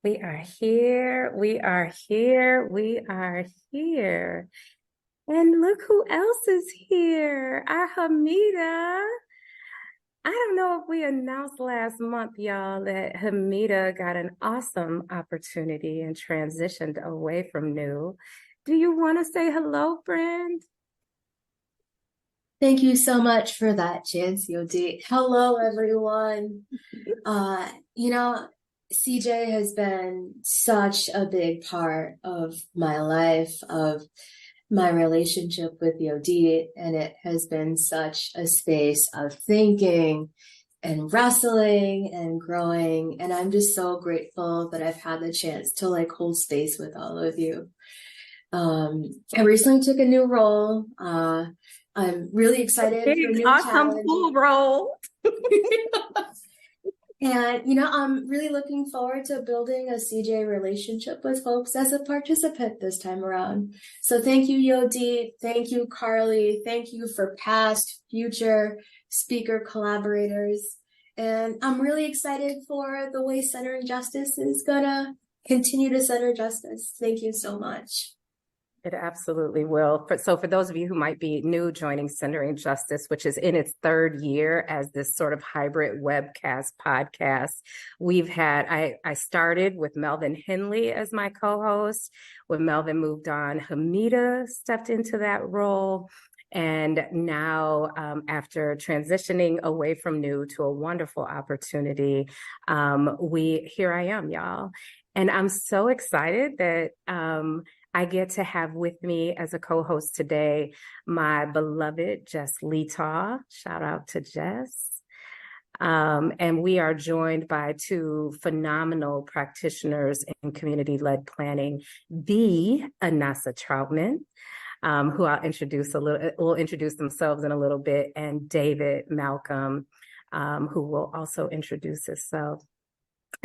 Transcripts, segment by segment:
We are here. We are here. We are here. And look who else is here. Our Hamida. I don't know if we announced last month, y'all, that Hamida got an awesome opportunity and transitioned away from new. Do you want to say hello, friend? Thank you so much for that, Chance Yodi. Hello, everyone. Uh, you know, CJ has been such a big part of my life, of my relationship with Yodi, and it has been such a space of thinking and wrestling and growing. And I'm just so grateful that I've had the chance to hold space with all of you. I recently took a new role. I'm really excited for Big, new awesome challenges. full role. And, I'm really looking forward to building a CJ relationship with folks as a participant this time around. So thank you, Yodi. Thank you, Carly. Thank you for past, future speaker collaborators. And I'm really excited for the way Centering Justice is going to continue to center justice. Thank you so much. It absolutely will. So for those of you who might be new joining Centering Justice, which is in its third year as this sort of hybrid webcast podcast, I started with Melvin Henley as my co-host. When Melvin moved on, Hamida stepped into that role. And now, after transitioning away from new to a wonderful opportunity, here I am, y'all. And I'm so excited that I get to have with me as a co-host today my beloved Jess Letaw. Shout out to Jess. And we are joined by two phenomenal practitioners in community-led planning, the Anasa Troutman, who will introduce themselves in a little bit, and David Malcolm, who will also introduce himself.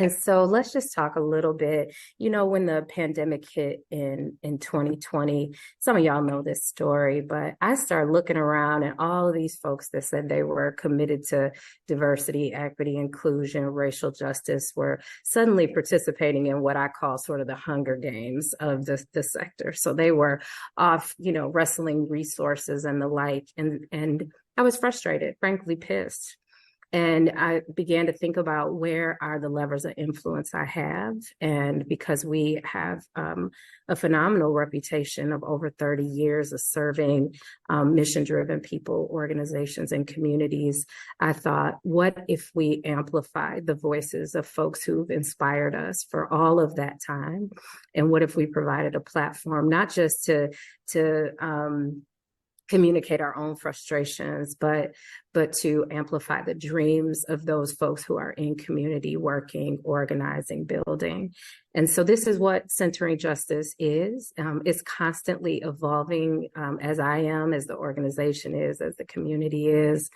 And so let's just talk a little bit. When the pandemic hit in 2020, some of y'all know this story, but I started looking around and all of these folks that said they were committed to diversity, equity, inclusion, racial justice were suddenly participating in what I call sort of the Hunger Games of the sector. So they were off, wrestling resources and the like. And I was frustrated, frankly pissed. And I began to think about where are the levers of influence I have. And because we have a phenomenal reputation of over 30 years of serving mission-driven people, organizations, and communities, I thought, what if we amplify the voices of folks who've inspired us for all of that time? And what if we provided a platform, not just to communicate our own frustrations, but to amplify the dreams of those folks who are in community working, organizing, building. And so this is what Centering Justice is. It's constantly evolving, as I am, as the organization is, as the community is.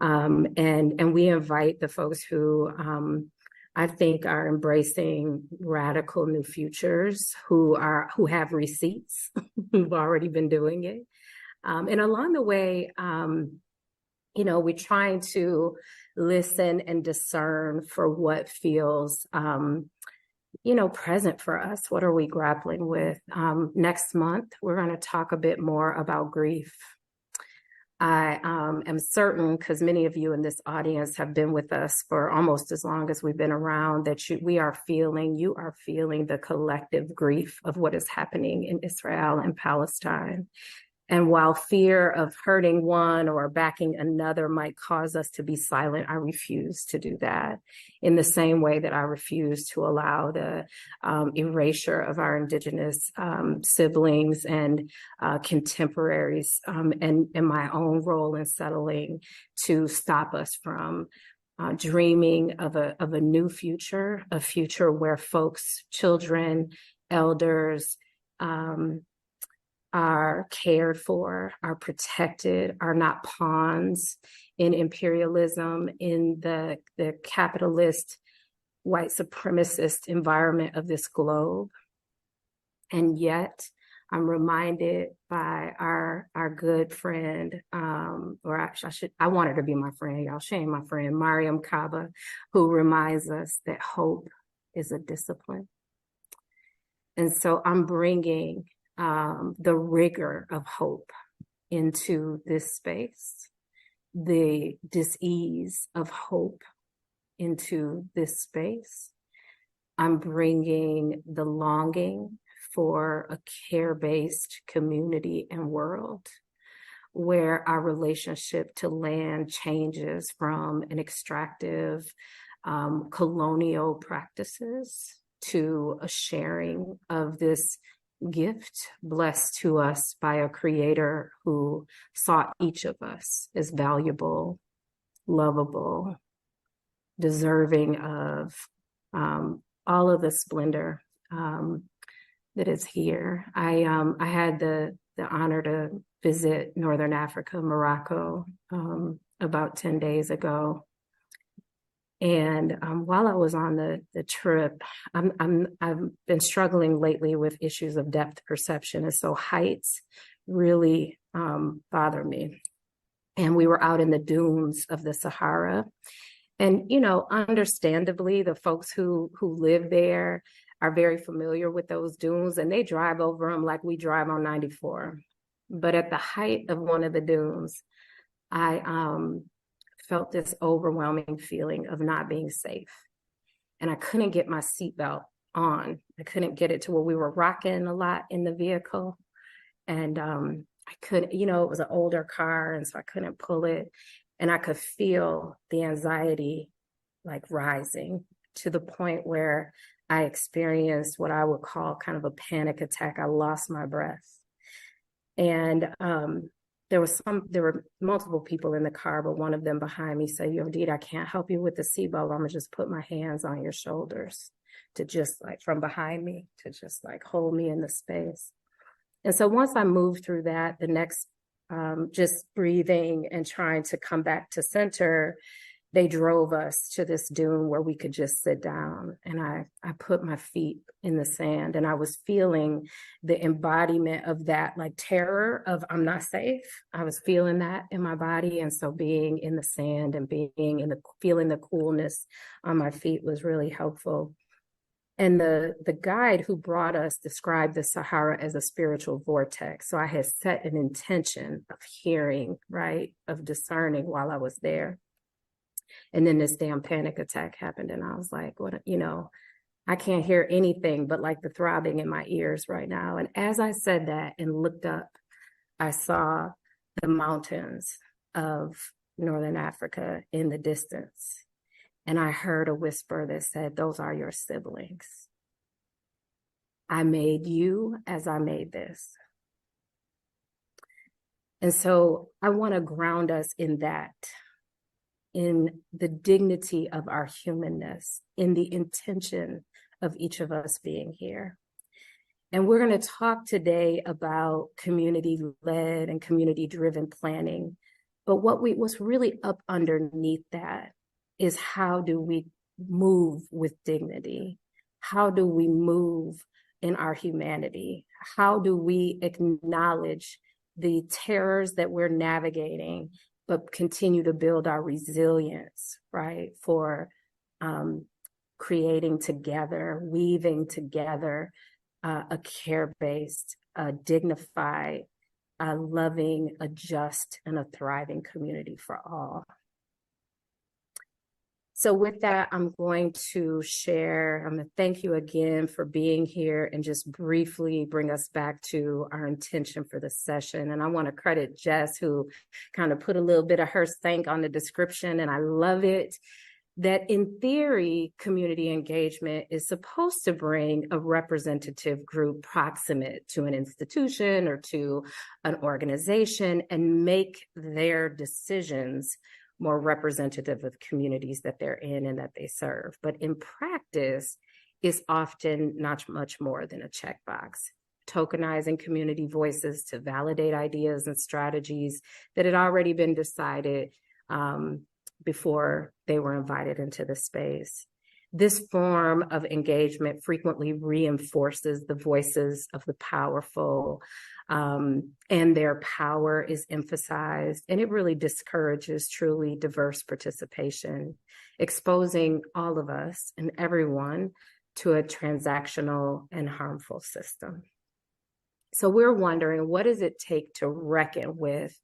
And we invite the folks who I think are embracing radical new futures, who have receipts, who've already been doing it. And along the way, we're trying to listen and discern for what feels, present for us. What are we grappling with? Next month, we're going to talk a bit more about grief. I am certain, because many of you in this audience have been with us for almost as long as we've been around, that you are feeling the collective grief of what is happening in Israel and Palestine. And while fear of hurting one or backing another might cause us to be silent, I refuse to do that, in the same way that I refuse to allow the erasure of our Indigenous siblings and contemporaries and my own role in settling to stop us from dreaming of a new future, a future where folks, children, elders, are cared for, are protected, are not pawns in imperialism, in the capitalist, white supremacist environment of this globe. And yet, I'm reminded by our good friend, I want her to be my friend, y'all. She ain't my friend, Mariam Kaba, who reminds us that hope is a discipline. And so I'm bringing the rigor of hope into this space, the dis-ease of hope into this space. I'm bringing the longing for a care-based community and world where our relationship to land changes from an extractive, colonial practices to a sharing of this gift blessed to us by a creator who saw each of us as valuable, lovable, deserving of all of the splendor that is here. I had the honor to visit Northern Africa, Morocco, about 10 days ago. And while I was on the trip, I've been struggling lately with issues of depth perception, and so heights really bother me. And we were out in the dunes of the Sahara, and understandably, the folks who live there are very familiar with those dunes, and they drive over them like we drive on 94. But at the height of one of the dunes, I felt this overwhelming feeling of not being safe. And I couldn't get my seatbelt on. I couldn't get it to where we were rocking a lot in the vehicle. And I couldn't, it was an older car, and so I couldn't pull it. And I could feel the anxiety like rising to the point where I experienced what I would call kind of a panic attack. I lost my breath. And there were multiple people in the car, but one of them behind me said, Yodit, I can't help you with the seatbelt. I'm gonna just put my hands on your shoulders to just like from behind me to just like hold me in the space. And so once I moved through that, the next just breathing and trying to come back to center, they drove us to this dune where we could just sit down. And I put my feet in the sand, and I was feeling the embodiment of that like terror of I'm not safe. I was feeling that in my body. And so being in the sand and feeling the coolness on my feet was really helpful. And the guide who brought us described the Sahara as a spiritual vortex. So I had set an intention of hearing, right, of discerning while I was there. And then this damn panic attack happened. And I was like, what, I can't hear anything but like the throbbing in my ears right now. And as I said that and looked up, I saw the mountains of Northern Africa in the distance. And I heard a whisper that said, those are your siblings. I made you as I made this. And so I want to ground us in that, in the dignity of our humanness, in the intention of each of us being here. And we're going to talk today about community-led and community-driven planning. But what's really up underneath that is how do we move with dignity? How do we move in our humanity? How do we acknowledge the terrors that we're navigating, but continue to build our resilience, right? For creating together, weaving together a care-based, dignified, loving, a just, and a thriving community for all. So with that, I'm going to share, I'm going to thank you again for being here and just briefly bring us back to our intention for the session. And I want to credit Jess, who kind of put a little bit of her stank on the description, and I love it, that in theory, community engagement is supposed to bring a representative group proximate to an institution or to an organization and make their decisions more representative of communities that they're in and that they serve. But in practice, is often not much more than a checkbox, tokenizing community voices to validate ideas and strategies that had already been decided before they were invited into the space. This form of engagement frequently reinforces the voices of the powerful, and their power is emphasized, and it really discourages truly diverse participation, exposing all of us and everyone to a transactional and harmful system. So we're wondering, what does it take to reckon with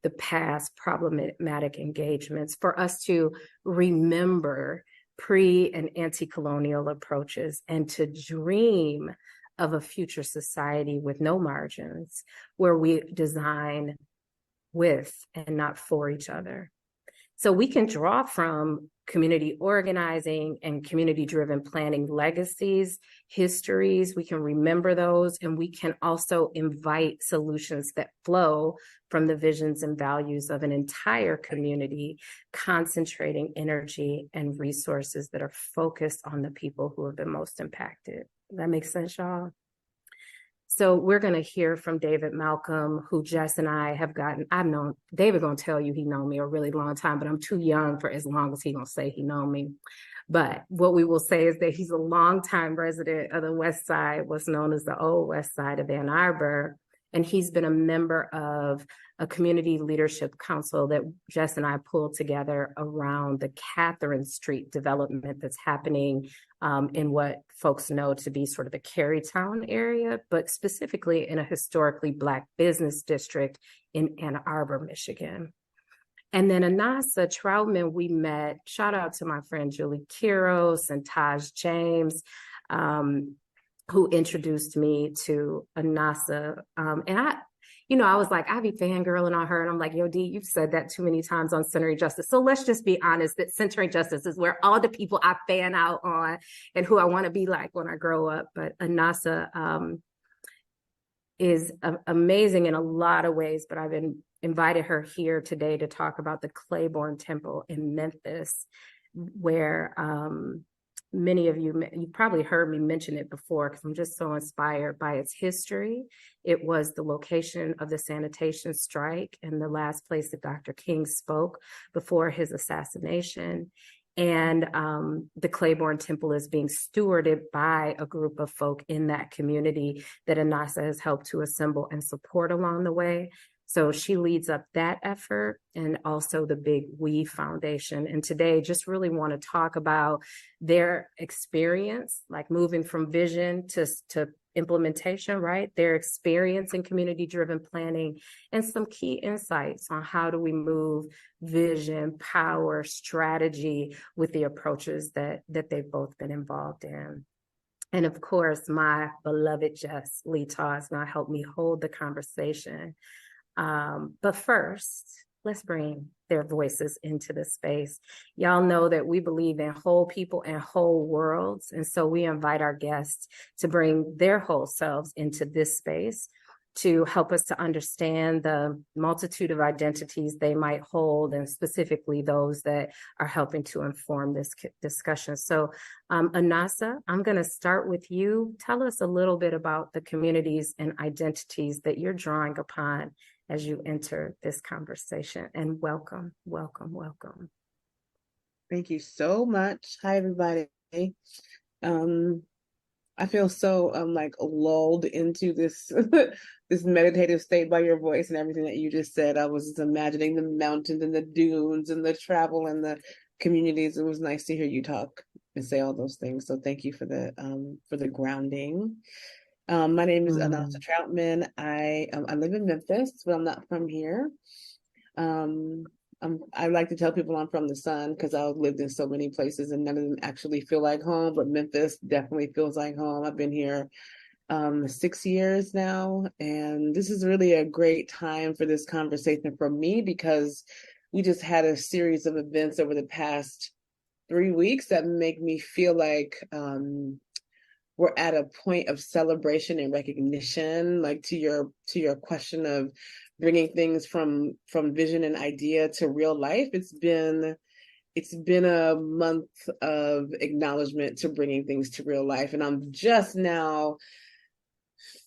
the past problematic engagements, for us to remember pre and anti-colonial approaches, and to dream of a future society with no margins, where we design with and not for each other. So we can draw from community organizing and community-driven planning legacies, histories. We can remember those, and we can also invite solutions that flow from the visions and values of an entire community, concentrating energy and resources that are focused on the people who have been most impacted. Does that make sense, y'all? So we're going to hear from David Malcolm, who Jess and I have gotten. I've known David. Going to tell you he known me a really long time, but I'm too young for as long as he going to say he known me. But what we will say is that he's a longtime resident of the West Side, what's known as the Old West Side of Ann Arbor, and he's been a member of a community leadership council that Jess and I pulled together around the Catherine Street development that's happening in what folks know to be sort of the Carytown area, but specifically in a historically Black business district in Ann Arbor, Michigan. And then Anasa Troutman, we met, shout out to my friend Julie Kiros and Taj James, who introduced me to Anasa. I was like, I be fangirling on her. And I'm like, yo, D, you've said that too many times on Centering Justice. So let's just be honest that Centering Justice is where all the people I fan out on and who I want to be like when I grow up. But Anasa is amazing in a lot of ways. But I've invited her here today to talk about the Claiborne Temple in Memphis, where many of you probably heard me mention it before, because I'm just so inspired by its history. It was the location of the sanitation strike and the last place that Dr. King spoke before his assassination. And the Claiborne Temple is being stewarded by a group of folk in that community that Anasa has helped to assemble and support along the way. So she leads up that effort, and also the Big We Foundation. And today, just really want to talk about their experience, like moving from vision to implementation, right? Their experience in community-driven planning, and some key insights on how do we move vision, power, strategy with the approaches that they've both been involved in. And of course, my beloved Jess Letaw is going to help me hold the conversation. But first, let's bring their voices into the space. Y'all know that we believe in whole people and whole worlds. And so we invite our guests to bring their whole selves into this space to help us to understand the multitude of identities they might hold, and specifically those that are helping to inform this discussion. So Anasa, I'm going to start with you. Tell us a little bit about the communities and identities that you're drawing upon as you enter this conversation. And welcome, welcome, welcome. Thank you so much. Hi, everybody. I feel so lulled into this this meditative state by your voice and everything that you just said. I was imagining the mountains and the dunes and the travel and the communities. It was nice to hear you talk and say all those things. So thank you for the grounding. My name is Anasa Troutman. I live in Memphis, but I'm not from here. I like to tell people I'm from the sun, because I've lived in so many places and none of them actually feel like home, but Memphis definitely feels like home. I've been here 6 years now, and this is really a great time for this conversation for me, because we just had a series of events over the past 3 weeks that make me feel like we're at a point of celebration and recognition. Like to your question of bringing things from vision and idea to real life, it's been a month of acknowledgement to bringing things to real life, and I'm just now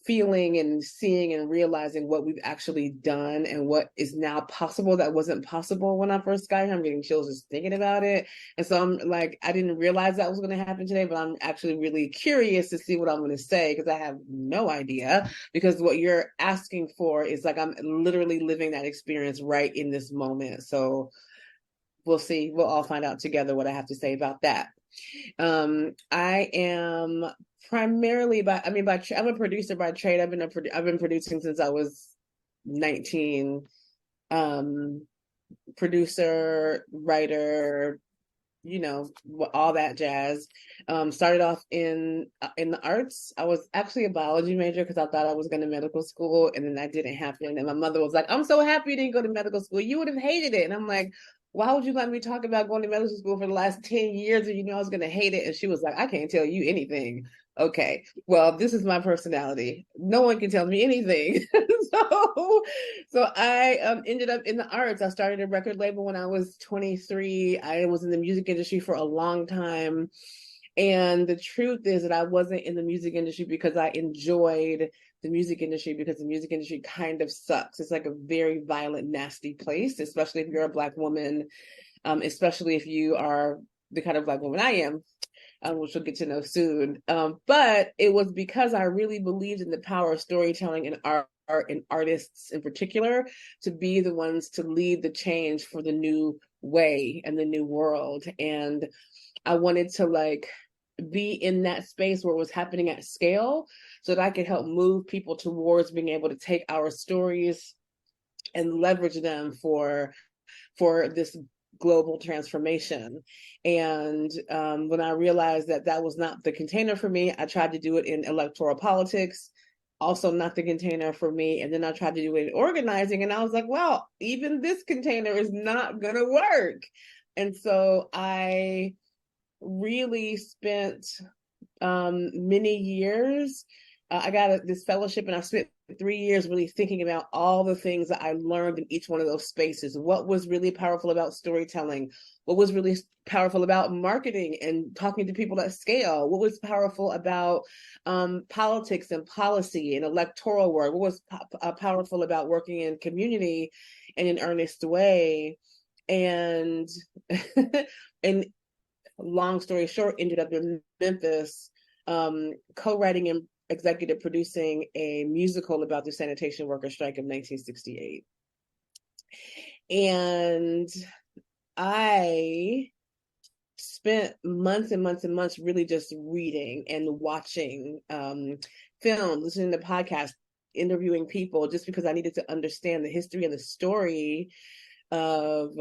feeling and seeing and realizing what we've actually done and what is now possible that wasn't possible when I first got here. I'm getting chills just thinking about it. And so I'm like, I didn't realize that was going to happen today, but I'm actually really curious to see what I'm going to say, because I have no idea, because what you're asking for is like, I'm literally living that experience right in this moment. So we'll see. We'll all find out together what I have to say about that. I am primarily I'm a producer by trade. I've been producing since I was 19. Producer, writer, all that jazz. Started off in the arts. I was actually a biology major because I thought I was going to medical school, and then that didn't happen. And my mother was like, "I'm so happy you didn't go to medical school. You would have hated it." And I'm like, "Why would you let me talk about going to medical school for the last 10 years and I was going to hate it?" And she was like, "I can't tell you anything." Okay, well, this is my personality. No one can tell me anything. so I ended up in the arts. I started a record label when I was 23. I was in the music industry for a long time. And the truth is that I wasn't in the music industry because I enjoyed the music industry, because the music industry kind of sucks. It's like a very violent, nasty place, especially if you're a Black woman, especially if you are the kind of Black woman I am, which we'll get to know soon. But it was because I really believed in the power of storytelling and art and artists in particular to be the ones to lead the change for the new way and the new world. And I wanted to be in that space where it was happening at scale so that I could help move people towards being able to take our stories and leverage them for this global transformation. And when I realized that that was not the container for me, I tried to do it in electoral politics, also not the container for me. And then I tried to do it in organizing, and I was like, well, even this container is not gonna work. And so I really spent many years. I got this fellowship, and I spent 3 years really thinking about all the things that I learned in each one of those spaces. What was really powerful about storytelling? What was really powerful about marketing and talking to people at scale? What was powerful about politics and policy and electoral work? What was powerful about working in community in an earnest way? And and long story short, ended up in Memphis, co-writing and executive producing a musical about the sanitation worker strike of 1968. And I spent months and months and months really just reading and watching film, listening to podcasts, interviewing people, just because I needed to understand the history and the story of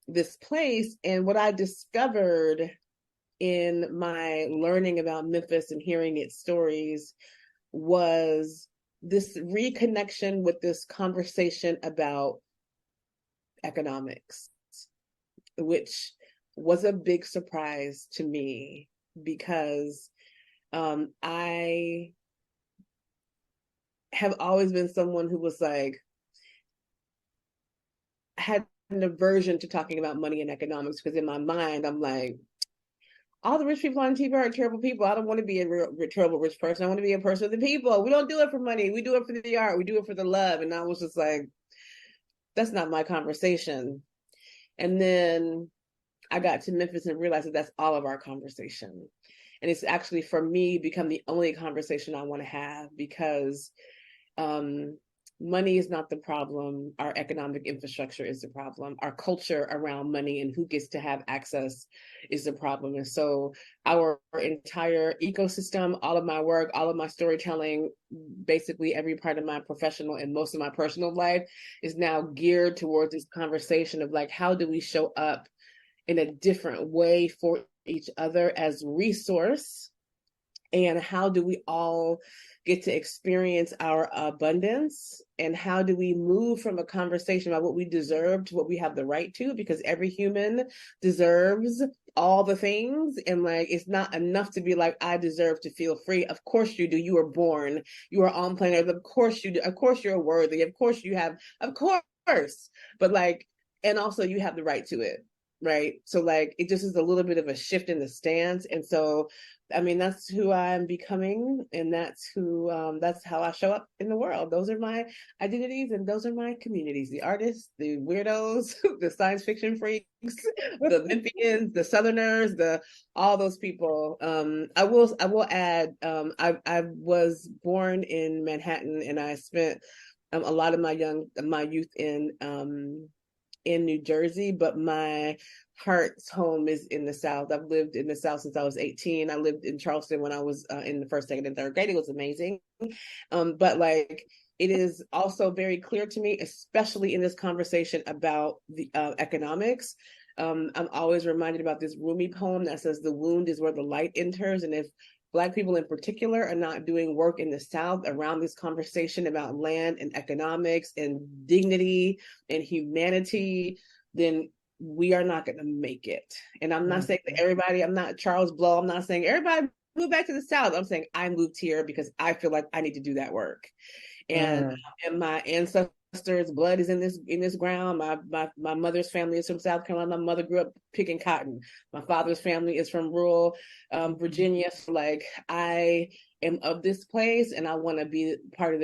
this place. And what I discovered in my learning about Memphis and hearing its stories was this reconnection with this conversation about economics, which was a big surprise to me because I have always been someone who was had an aversion to talking about money and economics, because in my mind, I'm like, all the rich people on TV are terrible people. I don't want to be a terrible rich person. I want to be a person of the people. We don't do it for money. We do it for the art. We do it for the love. And I was just like, that's not my conversation. And then I got to Memphis and realized that that's all of our conversation. And it's actually, for me, become the only conversation I want to have, because money is not the problem. Our economic infrastructure is the problem. Our culture around money and who gets to have access is the problem. And so our entire ecosystem, all of my work, all of my storytelling, basically every part of my professional and most of my personal life is now geared towards this conversation of how do we show up in a different way for each other as resource, and how do we all get to experience our abundance, and how do we move from a conversation about what we deserve to what we have the right to, because every human deserves all the things. And it's not enough to be like, I deserve to feel free. Of course you do. You were born, you are on planet Earth. Of course you do. Of course you're worthy. Of course you have, of course, but and also you have the right to it. Right. So it just is a little bit of a shift in the stance. And so, I mean, that's who I'm becoming, and that's how I show up in the world. Those are my identities, and those are my communities: the artists, the weirdos, the science fiction freaks, the Olympians, the Southerners, all those people. I will add, I was born in Manhattan, and I spent a lot of my youth in in New Jersey, but my heart's home is in the South. I've lived in the South since I was 18. I lived in Charleston when I was in the first, second, and third grade. It was amazing. But like, it is also very clear to me, especially in this conversation about the economics. I'm always reminded about this Rumi poem that says, "The wound is where the light enters." And if Black people in particular are not doing work in the South around this conversation about land and economics and dignity and humanity, then we are not going to make it. And I'm not saying that everybody, I'm not Charles Blow, I'm not saying everybody move back to the South. I'm saying I moved here because I feel like I need to do that work. And my ancestors' blood is in this ground. My mother's family is from South Carolina. My mother grew up picking cotton. My father's family is from rural Virginia. So like, I am of this place, and I want to be part of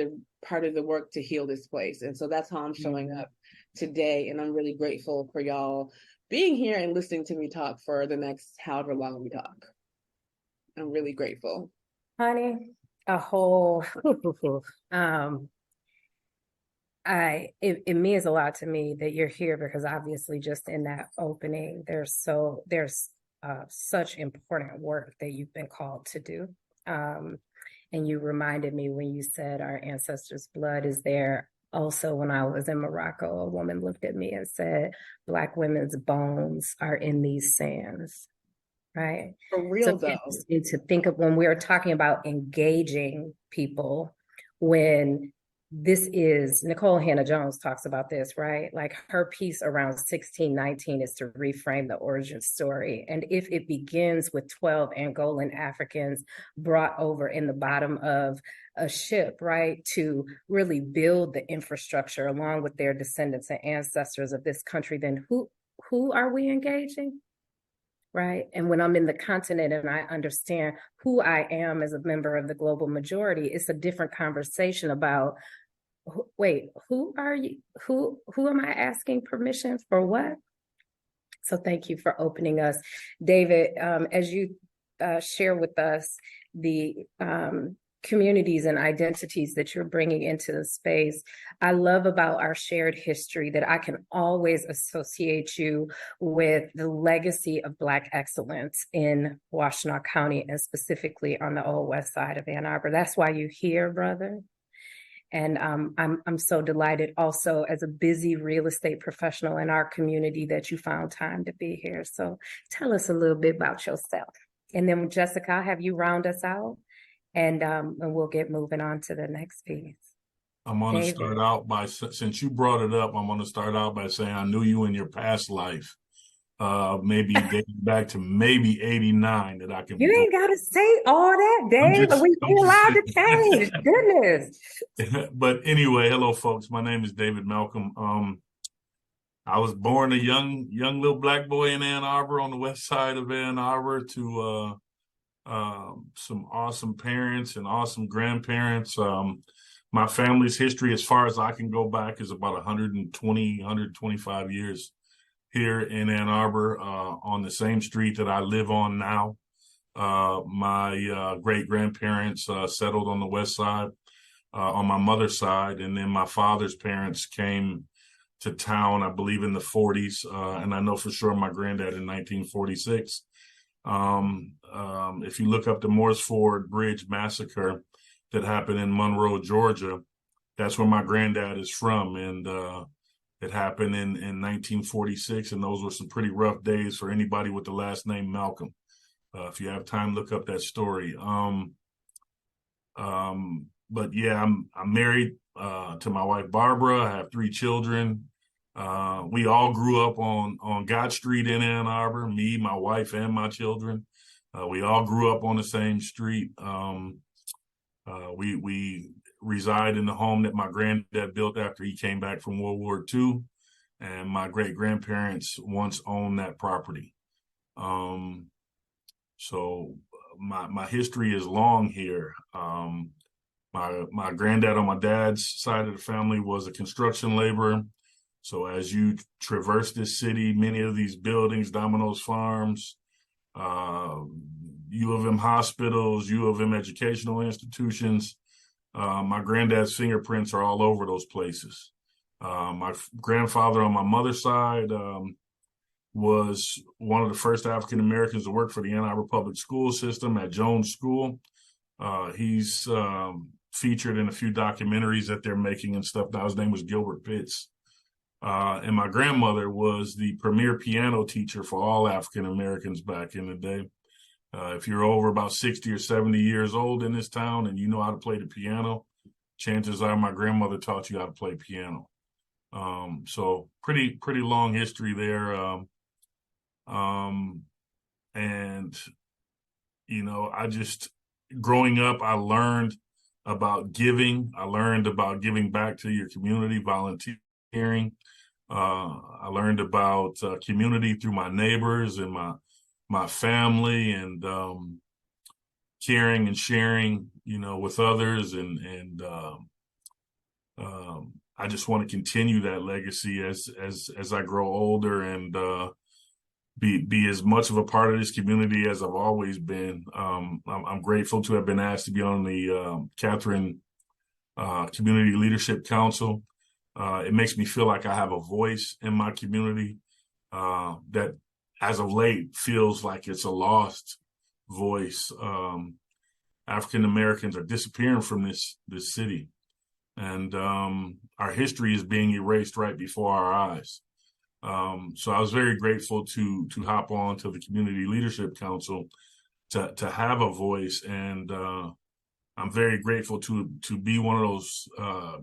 the work to heal this place. And so that's how I'm showing up today. And I'm really grateful for y'all being here and listening to me talk for the next however long we talk. I'm really grateful. Honey, a whole it means a lot to me that you're here, because obviously just in that opening, there's such important work that you've been called to do. And you reminded me when you said our ancestors' blood is there. Also, when I was in Morocco, a woman looked at me and said, Black women's bones are in these sands. Right. For real, though. To think of when we're talking about engaging people, when this is, Nicole Hannah-Jones talks about this, right? Like her piece around 1619 is to reframe the origin story. And if it begins with 12 Angolan Africans brought over in the bottom of a ship, right, to really build the infrastructure along with their descendants and ancestors of this country, then who are we engaging? Right. And when I'm in the continent and I understand who I am as a member of the global majority, it's a different conversation about, wait, who are you? Who am I asking permission for what? So thank you for opening us. David, as you share with us the communities and identities that you're bringing into the space, I love about our shared history that I can always associate you with the legacy of Black excellence in Washtenaw County, and specifically on the Old West Side of Ann Arbor. That's why you're here, brother. And I'm so delighted also as a busy real estate professional in our community that you found time to be here. So tell us a little bit about yourself. And then Jessica, I'll have you round us out. And we'll get moving on to the next piece. I'm going to start out by, since you brought it up, I'm going to start out by saying I knew you in your past life, maybe dating back to maybe 89 that I can. You ain't got to say all that, Dave. We allowed to change. Goodness. But anyway, hello, folks. My name is David Malcolm. I was born a young little Black boy in Ann Arbor on the west side of Ann Arbor to some awesome parents and awesome grandparents. My family's history, as far as I can go back, is about 125 years here in Ann Arbor, on the same street that I live on now. My great-grandparents settled on the west side on my mother's side, and then my father's parents came to town, I believe, in the 40s, and I know for sure my granddad in 1946. If you look up the Morris Ford Bridge massacre that happened in Monroe, Georgia, that's where my granddad is from. And it happened in 1946. And those were some pretty rough days for anybody with the last name Malcolm. If you have time, look up that story. But yeah, I'm married to my wife, Barbara. I have 3 children. We all grew up on God Street in Ann Arbor, me, my wife, and my children. We all grew up on the same street. We reside in the home that my granddad built after he came back from World War II, and my great-grandparents once owned that property. So my history is long here. My granddad on my dad's side of the family was a construction laborer. So as you traverse this city, many of these buildings, Domino's Farms, U of M hospitals, U of M educational institutions, my granddad's fingerprints are all over those places. My grandfather on my mother's side was one of the first African Americans to work for the Ann Arbor Public School System at Jones School. He's featured in a few documentaries that they're making and stuff now. His name was Gilbert Pitts. And my grandmother was the premier piano teacher for all African Americans back in the day. If you're over about 60 or 70 years old in this town and you know how to play the piano, chances are my grandmother taught you how to play piano. So pretty long history there. And, you know, growing up, I learned about giving. I learned about giving back to your community, volunteering. I learned about community through my neighbors and my family, and caring and sharing, you know, with others. And I just want to continue that legacy as I grow older and be as much of a part of this community as I've always been. I'm grateful to have been asked to be on the Catherine Community Leadership Council. It makes me feel like I have a voice in my community that, as of late, feels like it's a lost voice. African Americans are disappearing from this city, and our history is being erased right before our eyes. So I was very grateful to hop on to the Community Leadership Council to have a voice, and I'm very grateful to be one of those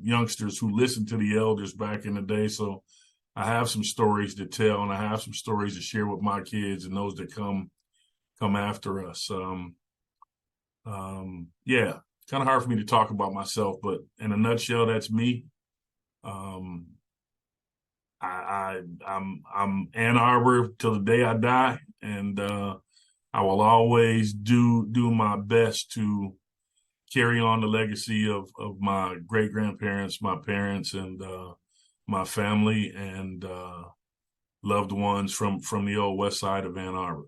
youngsters who listened to the elders back in the day. So I have some stories to tell, and I have some stories to share with my kids and those that come after us. Yeah, kind of hard for me to talk about myself, but in a nutshell, that's me. I'm Ann Arbor till the day I die, and I will always do my best to carry on the legacy of my great grandparents, my parents, and my family and loved ones from the old west side of Ann Arbor.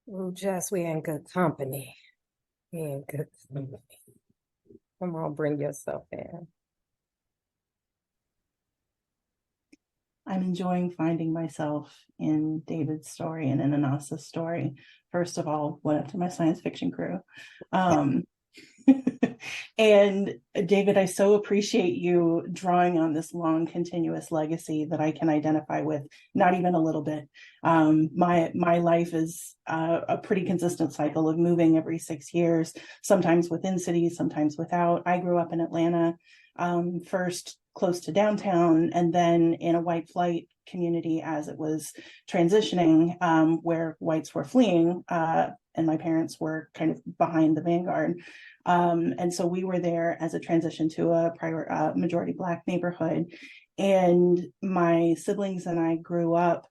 Well, Jess, we in good company. We in good company. Come on, bring yourself in. I'm enjoying finding myself in David's story and in Anasa's story. First of all, what up to my science fiction crew. And David, I so appreciate you drawing on this long, continuous legacy that I can identify with, not even a little bit. My life is a pretty consistent cycle of moving every 6 years, sometimes within cities, sometimes without. I grew up in Atlanta, first close to downtown, and then in a white flight community as it was transitioning, where whites were fleeing, and my parents were kind of behind the vanguard. And so we were there as a transition to a majority Black neighborhood. And my siblings and I grew up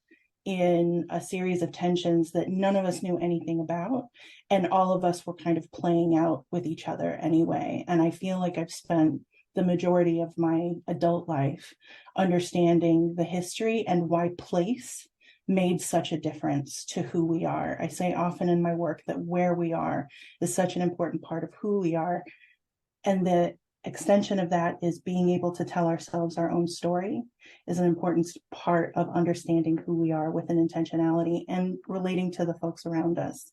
in a series of tensions that none of us knew anything about. And all of us were kind of playing out with each other anyway. And I feel like I've spent the majority of my adult life understanding the history and why place made such a difference to who we are. I say often in my work that where we are is such an important part of who we are. And the extension of that is being able to tell ourselves our own story is an important part of understanding who we are with an intentionality and relating to the folks around us.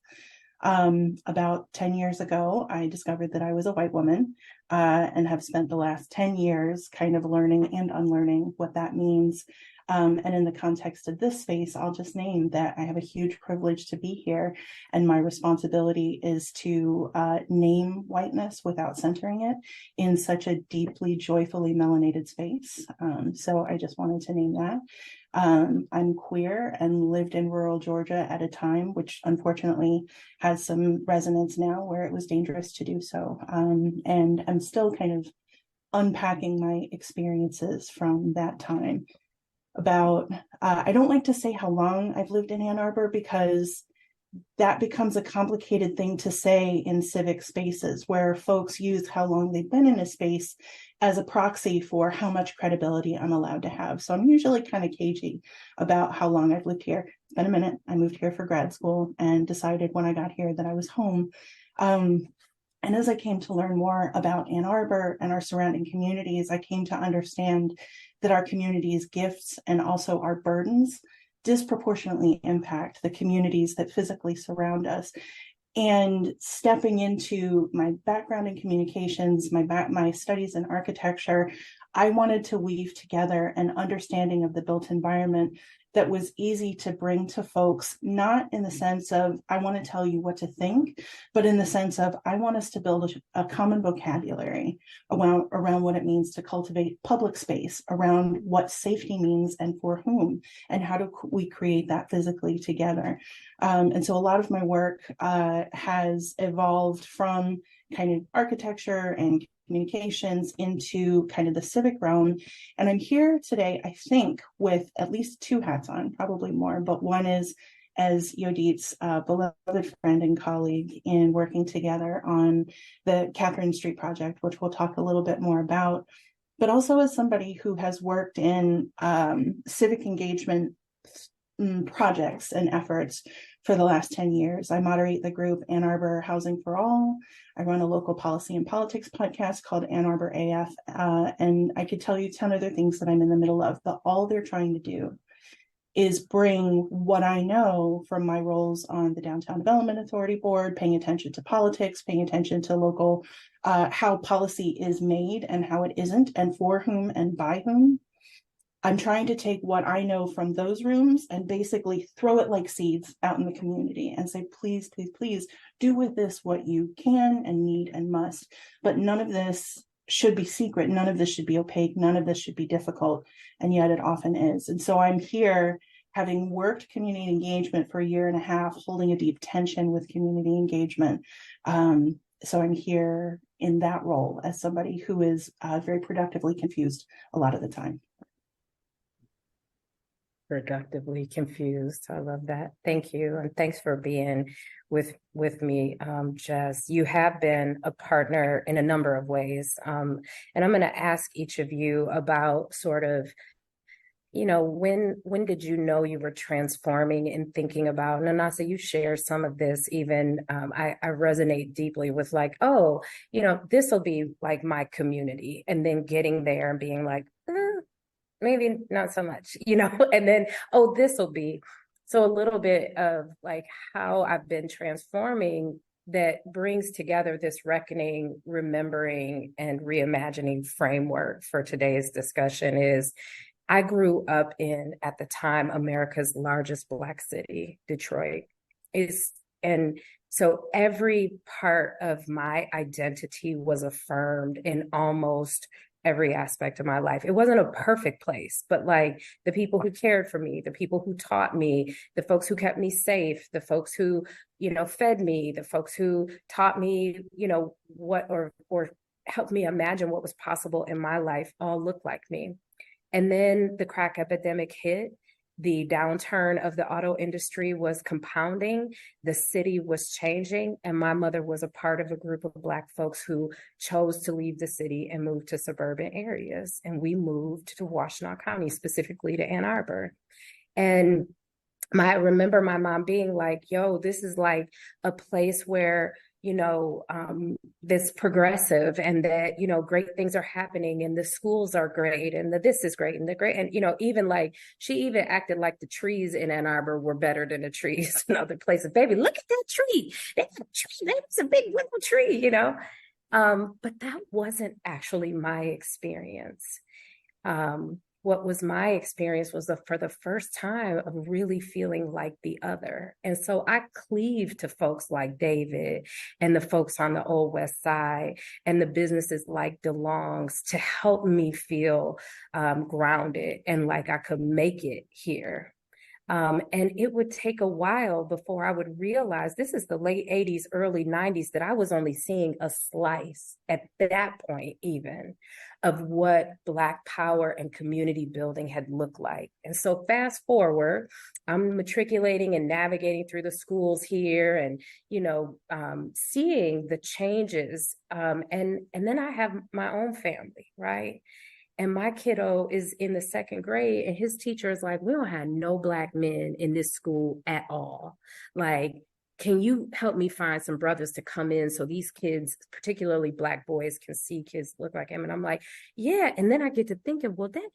About 10 years ago, I discovered that I was a white woman, and have spent the last 10 years kind of learning and unlearning what that means. And in the context of this space, I'll just name that I have a huge privilege to be here, and my responsibility is to name whiteness without centering it in such a deeply, joyfully melanated space. So I just wanted to name that. I'm queer and lived in rural Georgia at a time which unfortunately has some resonance now where it was dangerous to do so. And I'm still kind of unpacking my experiences from that time. I don't like to say how long I've lived in Ann Arbor because that becomes a complicated thing to say in civic spaces where folks use how long they've been in a space as a proxy for how much credibility I'm allowed to have. So I'm usually kind of cagey about how long I've lived here. It's been a minute. I moved here for grad school and decided when I got here that I was home. And as I came to learn more about Ann Arbor and our surrounding communities, I came to understand that our community's gifts and also our burdens disproportionately impact the communities that physically surround us. And stepping into my background in communications, my studies in architecture, I wanted to weave together an understanding of the built environment that was easy to bring to folks, not in the sense of, I want to tell you what to think, but in the sense of, I want us to build a common vocabulary around what it means to cultivate public space, around what safety means and for whom, and how do we create that physically together. And so a lot of my work has evolved from kind of architecture and communications into kind of the civic realm. And I'm here today, I think, with at least two hats on, probably more, but one is as Yodit's beloved friend and colleague in working together on the Catherine Street project, which we'll talk a little bit more about, but also as somebody who has worked in civic engagement projects and efforts for the last 10 years. I moderate the group Ann Arbor Housing for All. I run a local policy and politics podcast called Ann Arbor AF. And I could tell you 10 other things that I'm in the middle of, but all they're trying to do is bring what I know from my roles on the Downtown Development Authority Board, paying attention to politics, paying attention to local, how policy is made and how it isn't, and for whom and by whom. I'm trying to take what I know from those rooms and basically throw it like seeds out in the community and say, please, please, please do with this what you can and need and must. But none of this should be secret. None of this should be opaque. None of this should be difficult. And yet it often is. And so I'm here having worked community engagement for a year and a half, holding a deep tension with community engagement. So I'm here in that role as somebody who is very productively confused a lot of the time. Productively confused. I love that. Thank you. And thanks for being with me, Jess. You have been a partner in a number of ways. And I'm going to ask each of you about sort of, when did you know you were transforming and thinking about, and Anasa, you share some of this even, I resonate deeply with like, oh, this will be like my community, and then getting there and being like, maybe not so much, and then, oh, this will be. So a little bit of like how I've been transforming that brings together this reckoning, remembering, and reimagining framework for today's discussion is I grew up in, at the time, America's largest Black city, Detroit. And so every part of my identity was affirmed in almost every aspect of my life. It wasn't a perfect place, but like the people who cared for me, the people who taught me, the folks who kept me safe, the folks who, fed me, the folks who taught me, what or helped me imagine what was possible in my life all looked like me. And then the crack epidemic hit. The downturn of the auto industry was compounding, the city was changing, and my mother was a part of a group of Black folks who chose to leave the city and move to suburban areas. And we moved to Washtenaw County, specifically to Ann Arbor. And I remember my mom being like, yo, this is like a place where this progressive, and that, great things are happening, and the schools are great, and this is great, and the great, and, even like, she even acted like the trees in Ann Arbor were better than the trees in other places. Baby, look at that tree. That's a big little tree, but that wasn't actually my experience. What was my experience was for the first time of really feeling like the other. And so I cleaved to folks like David and the folks on the Old West Side and the businesses like DeLong's to help me feel grounded and like I could make it here. And it would take a while before I would realize, this is the late 80s, early 90s, that I was only seeing a slice at that point even of what Black power and community building had looked like. And so fast forward, I'm matriculating and navigating through the schools here and, seeing the changes. And then I have my own family, right? And my kiddo is in the second grade, and his teacher is like, we don't have no Black men in this school at all. Like, can you help me find some brothers to come in so these kids, particularly Black boys, can see kids look like him? And I'm like, yeah. And then I get to thinking, well, that,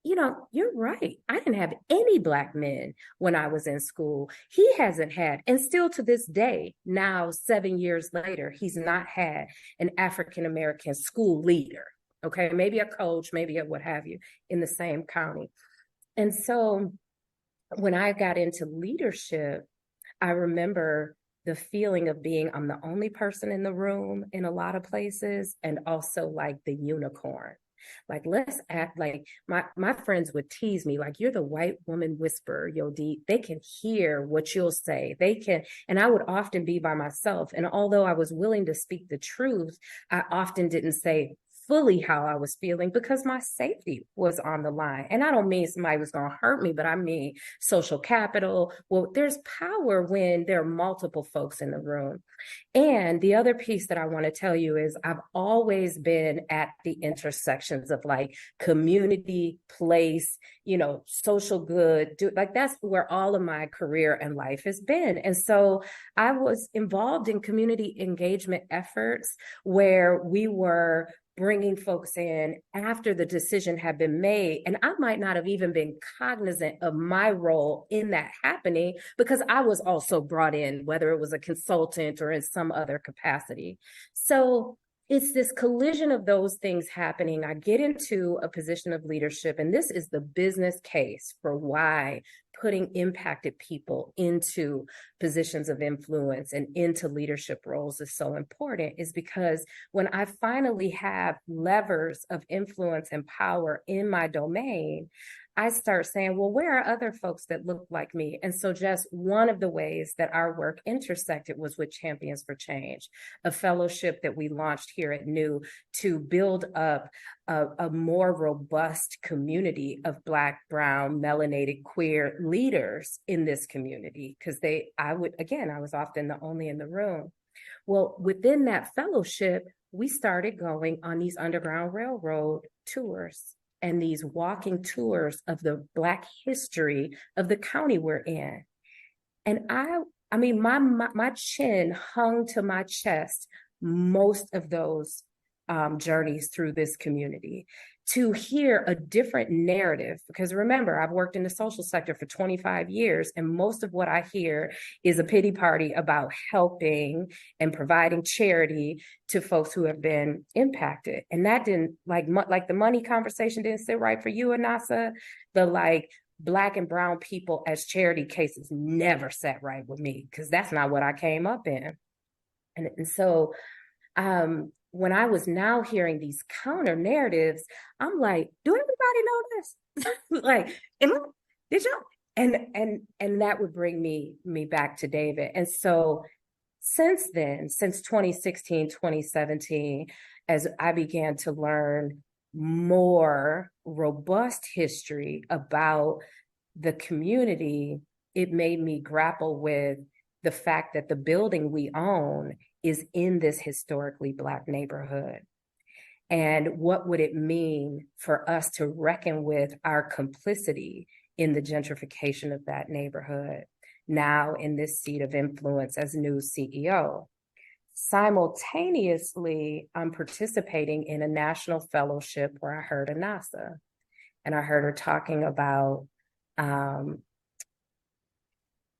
you're right. I didn't have any Black men when I was in school. He hasn't had, and still to this day, now 7 years later, he's not had an African-American school leader. Okay, maybe a coach, maybe a what have you, in the same county. And so when I got into leadership, I remember the feeling of being, I'm the only person in the room in a lot of places, and also like the unicorn. Like, let's act like my friends would tease me, like, you're the white woman whisperer, Yodi. They can hear what you'll say. They can, and I would often be by myself. And although I was willing to speak the truth, I often didn't say fully how I was feeling because my safety was on the line. And I don't mean somebody was going to hurt me, but I mean social capital. Well, there's power when there are multiple folks in the room. And the other piece that I want to tell you is I've always been at the intersections of like community, place, social good, like that's where all of my career and life has been. And so I was involved in community engagement efforts where we were bringing folks in after the decision had been made. And I might not have even been cognizant of my role in that happening because I was also brought in, whether it was a consultant or in some other capacity. So it's this collision of those things happening. I get into a position of leadership, and this is the business case for why putting impacted people into positions of influence and into leadership roles is so important, is because when I finally have levers of influence and power in my domain, I start saying, well, where are other folks that look like me? And so just one of the ways that our work intersected was with Champions for Change, a fellowship that we launched here at New to build up a more robust community of Black, brown, melanated, queer leaders in this community. Because I was often the only in the room. Well, within that fellowship, we started going on these Underground Railroad tours and these walking tours of the Black history of the county we're in. And I mean, my chin hung to my chest most of those journeys through this community, to hear a different narrative. Because remember, I've worked in the social sector for 25 years, and most of what I hear is a pity party about helping and providing charity to folks who have been impacted. And that didn't, like the money conversation didn't sit right for you, Anasa. The Black and brown people as charity cases never sat right with me, because that's not what I came up in. And so when I was now hearing these counter narratives, I'm like, do everybody know this? Like, did y'all? And that would bring me back to David. And so since then, since 2016, 2017, as I began to learn more robust history about the community, it made me grapple with the fact that the building we own is in this historically Black neighborhood. And what would it mean for us to reckon with our complicity in the gentrification of that neighborhood, now in this seat of influence as new CEO? Simultaneously, I'm participating in a national fellowship where I heard Anasa, and I heard her talking about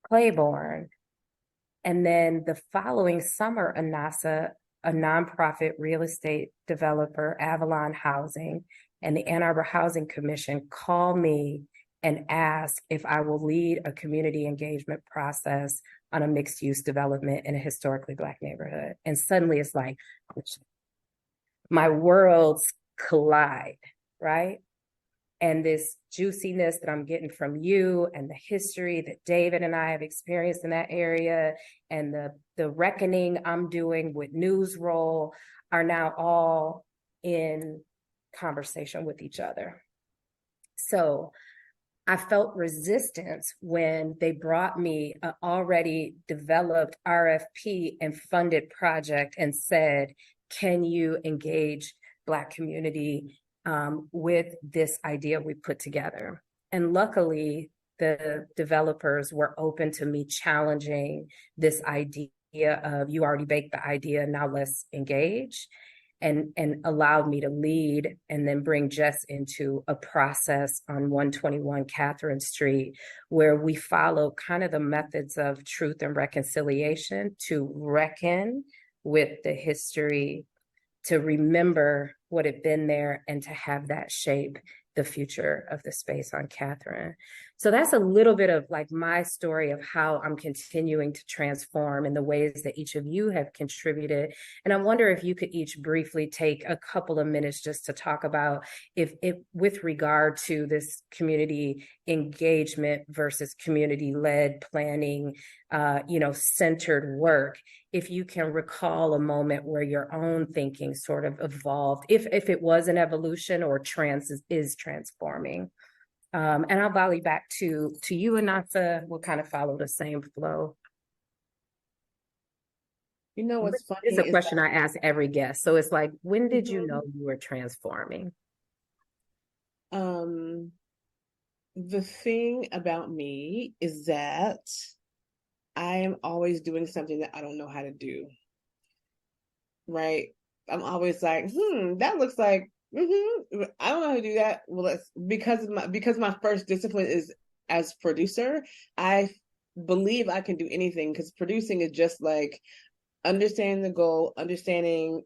Claiborne. And then the following summer, Anasa, a nonprofit real estate developer, Avalon Housing, and the Ann Arbor Housing Commission call me and ask if I will lead a community engagement process on a mixed-use development in a historically Black neighborhood. And suddenly it's like, my worlds collide, right? And this juiciness that I'm getting from you, and the history that David and I have experienced in that area, and the reckoning I'm doing with News Roll, are now all in conversation with each other. So I felt resistance when they brought me an already developed RFP and funded project and said, can you engage Black community with this idea we put together? And luckily, the developers were open to me challenging this idea of you already baked the idea, now let's engage, and allowed me to lead and then bring Jess into a process on 121 Catherine Street, where we follow kind of the methods of truth and reconciliation to reckon with the history, to remember what had been there, and to have that shape the future of the space on Catherine. So that's a little bit of like my story of how I'm continuing to transform in the ways that each of you have contributed. And I wonder if you could each briefly take a couple of minutes just to talk about if with regard to this community engagement versus community-led planning, centered work, if you can recall a moment where your own thinking sort of evolved, if it was an evolution or is transforming. And I'll volley back to you, Anantha. We'll kind of follow the same flow. You know what's funny? It's a question I ask every guest. So it's like, when did you know you were transforming? The thing about me is that I am always doing something that I don't know how to do. Right? I'm always like, that looks like, I don't know how to do that. Well, because my first discipline is as producer, I believe I can do anything, because producing is just like understanding the goal, understanding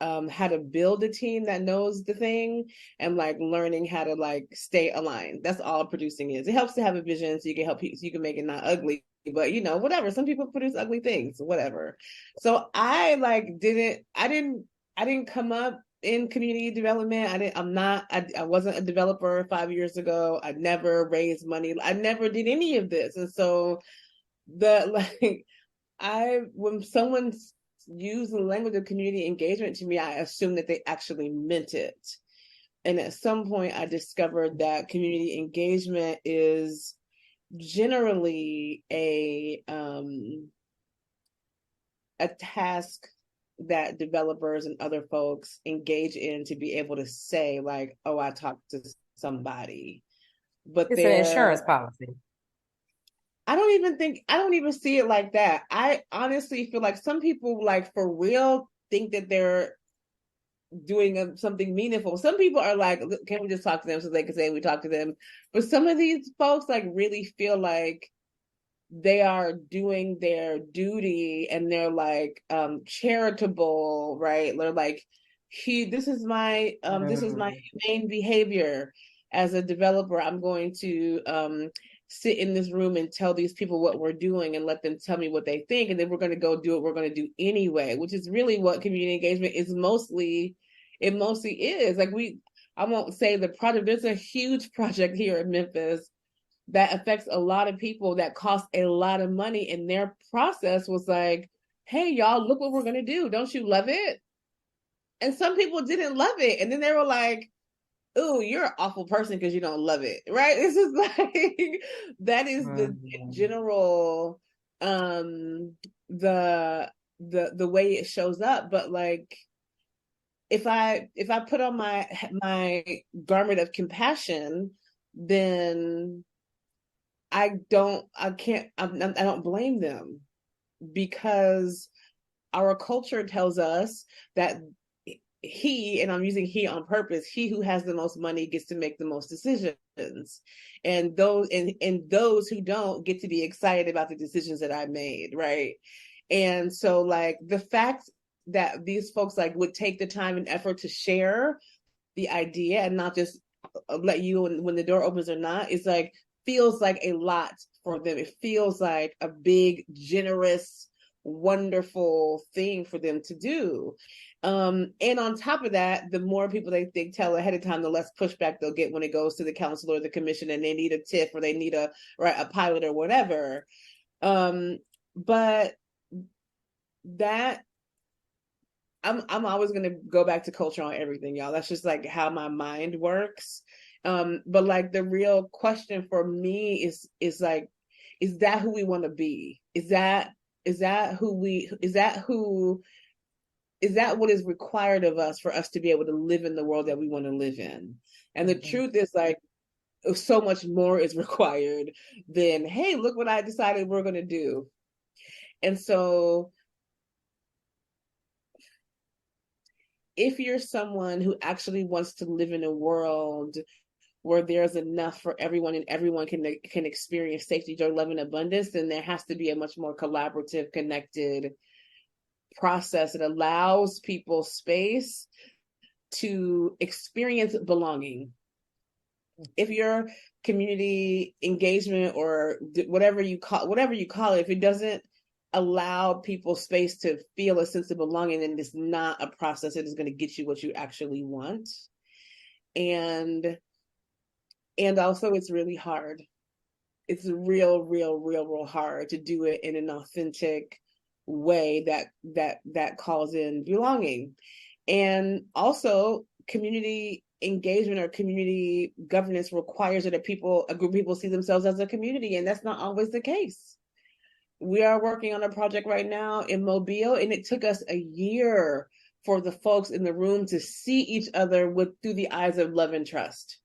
how to build a team that knows the thing, and like learning how to like stay aligned. That's all producing is. It helps to have a vision so you can help people, so you can make it not ugly, but whatever. Some people produce ugly things, whatever. So I didn't come up in community development. I wasn't a developer 5 years ago. I never raised money. I never did any of this. And so when someone used the language of community engagement to me, I assumed that they actually meant it. And at some point I discovered that community engagement is generally a task that developers and other folks engage in to be able to say like, oh, I talked to somebody. But it's an insurance policy. I don't even see it like that. I honestly feel like some people like for real think that they're doing something meaningful. Some people are like, can we just talk to them so they can say we talked to them? But some of these folks like really feel like they are doing their duty, and they're like charitable, right? They're like, this is my humane behavior as a developer. I'm going to sit in this room and tell these people what we're doing and let them tell me what they think, and then we're going to go do what we're going to do anyway, which is really what community engagement is mostly. It mostly is like I won't say the project. There's a huge project here in Memphis that affects a lot of people, that costs a lot of money, and their process was like, hey y'all, look what we're going to do, don't you love it? And some people didn't love it, and then they were like, ooh, you're an awful person because you don't love it, right? This is like, that is the general the way it shows up. But like, if I put on my garment of compassion, then I don't blame them, because our culture tells us that and I'm using he on purpose, he who has the most money gets to make the most decisions, and those who don't get to be excited about the decisions that I made, right? And so like the fact that these folks like would take the time and effort to share the idea and not just let you when the door opens or not, is like, feels like a lot for them. It feels like a big, generous, wonderful thing for them to do. And on top of that, the more people they tell ahead of time, the less pushback they'll get when it goes to the council or the commission and they need a TIF or they need a pilot or whatever. But that I'm always going to go back to culture on everything, y'all. That's just like how my mind works. But like the real question for me is like, is that who we want to be? Is that what is required of us for us to be able to live in the world that we want to live in? And the truth is like, so much more is required than, hey, look what I decided we're going to do. And so if you're someone who actually wants to live in a world where there's enough for everyone and everyone can experience safety, joy, love, and abundance, then there has to be a much more collaborative, connected process that allows people space to experience belonging. If your community engagement or whatever you call it, if it doesn't allow people space to feel a sense of belonging, then it's not a process that is going to get you what you actually want. And also it's really hard. It's real hard to do it in an authentic way that calls in belonging. And also community engagement or community governance requires that a group of people see themselves as a community, and that's not always the case. We are working on a project right now in Mobile, and it took us a year for the folks in the room to see each other through the eyes of love and trust.